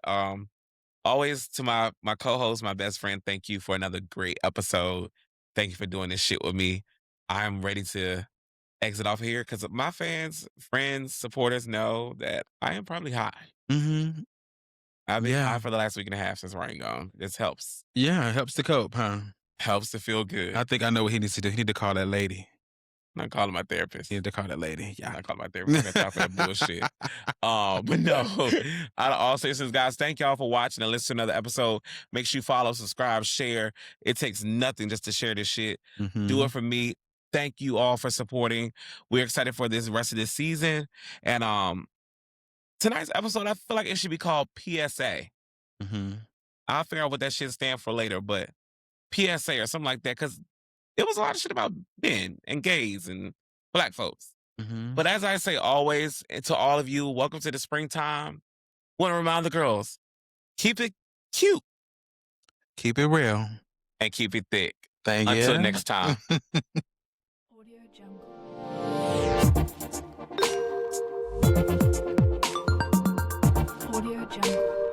Always to my co-host, my best friend, thank you for another great episode. Thank you for doing this shit with me. I'm ready to exit off here because my fans, friends, supporters know that I am probably high. Mm-hmm. I've been high for the last week and a half since Ryan gone. This helps. Yeah, it helps to cope, huh? Helps to feel good. I think I know what he needs to do. He need to call that lady. I'm not calling my therapist. He need to call that lady. Yeah. I'm not calling my therapist. I got time for that bullshit. But no, out of all seriousness, guys, thank y'all for watching and listening to another episode. Make sure you follow, subscribe, share. It takes nothing just to share this shit. Mm-hmm. Do it for me. Thank you all for supporting. We're excited for this rest of this season. And tonight's episode, I feel like it should be called PSA. Mm-hmm. I'll figure out what that shit stands for later, but PSA or something like that, because it was a lot of shit about men and gays and black folks. Mm-hmm. But as I say always, and to all of you, welcome to the springtime. Want to remind the girls, keep it cute. Keep it real. And keep it thick. Thank you. Until next time. Audio Jungle. Audio Jungle.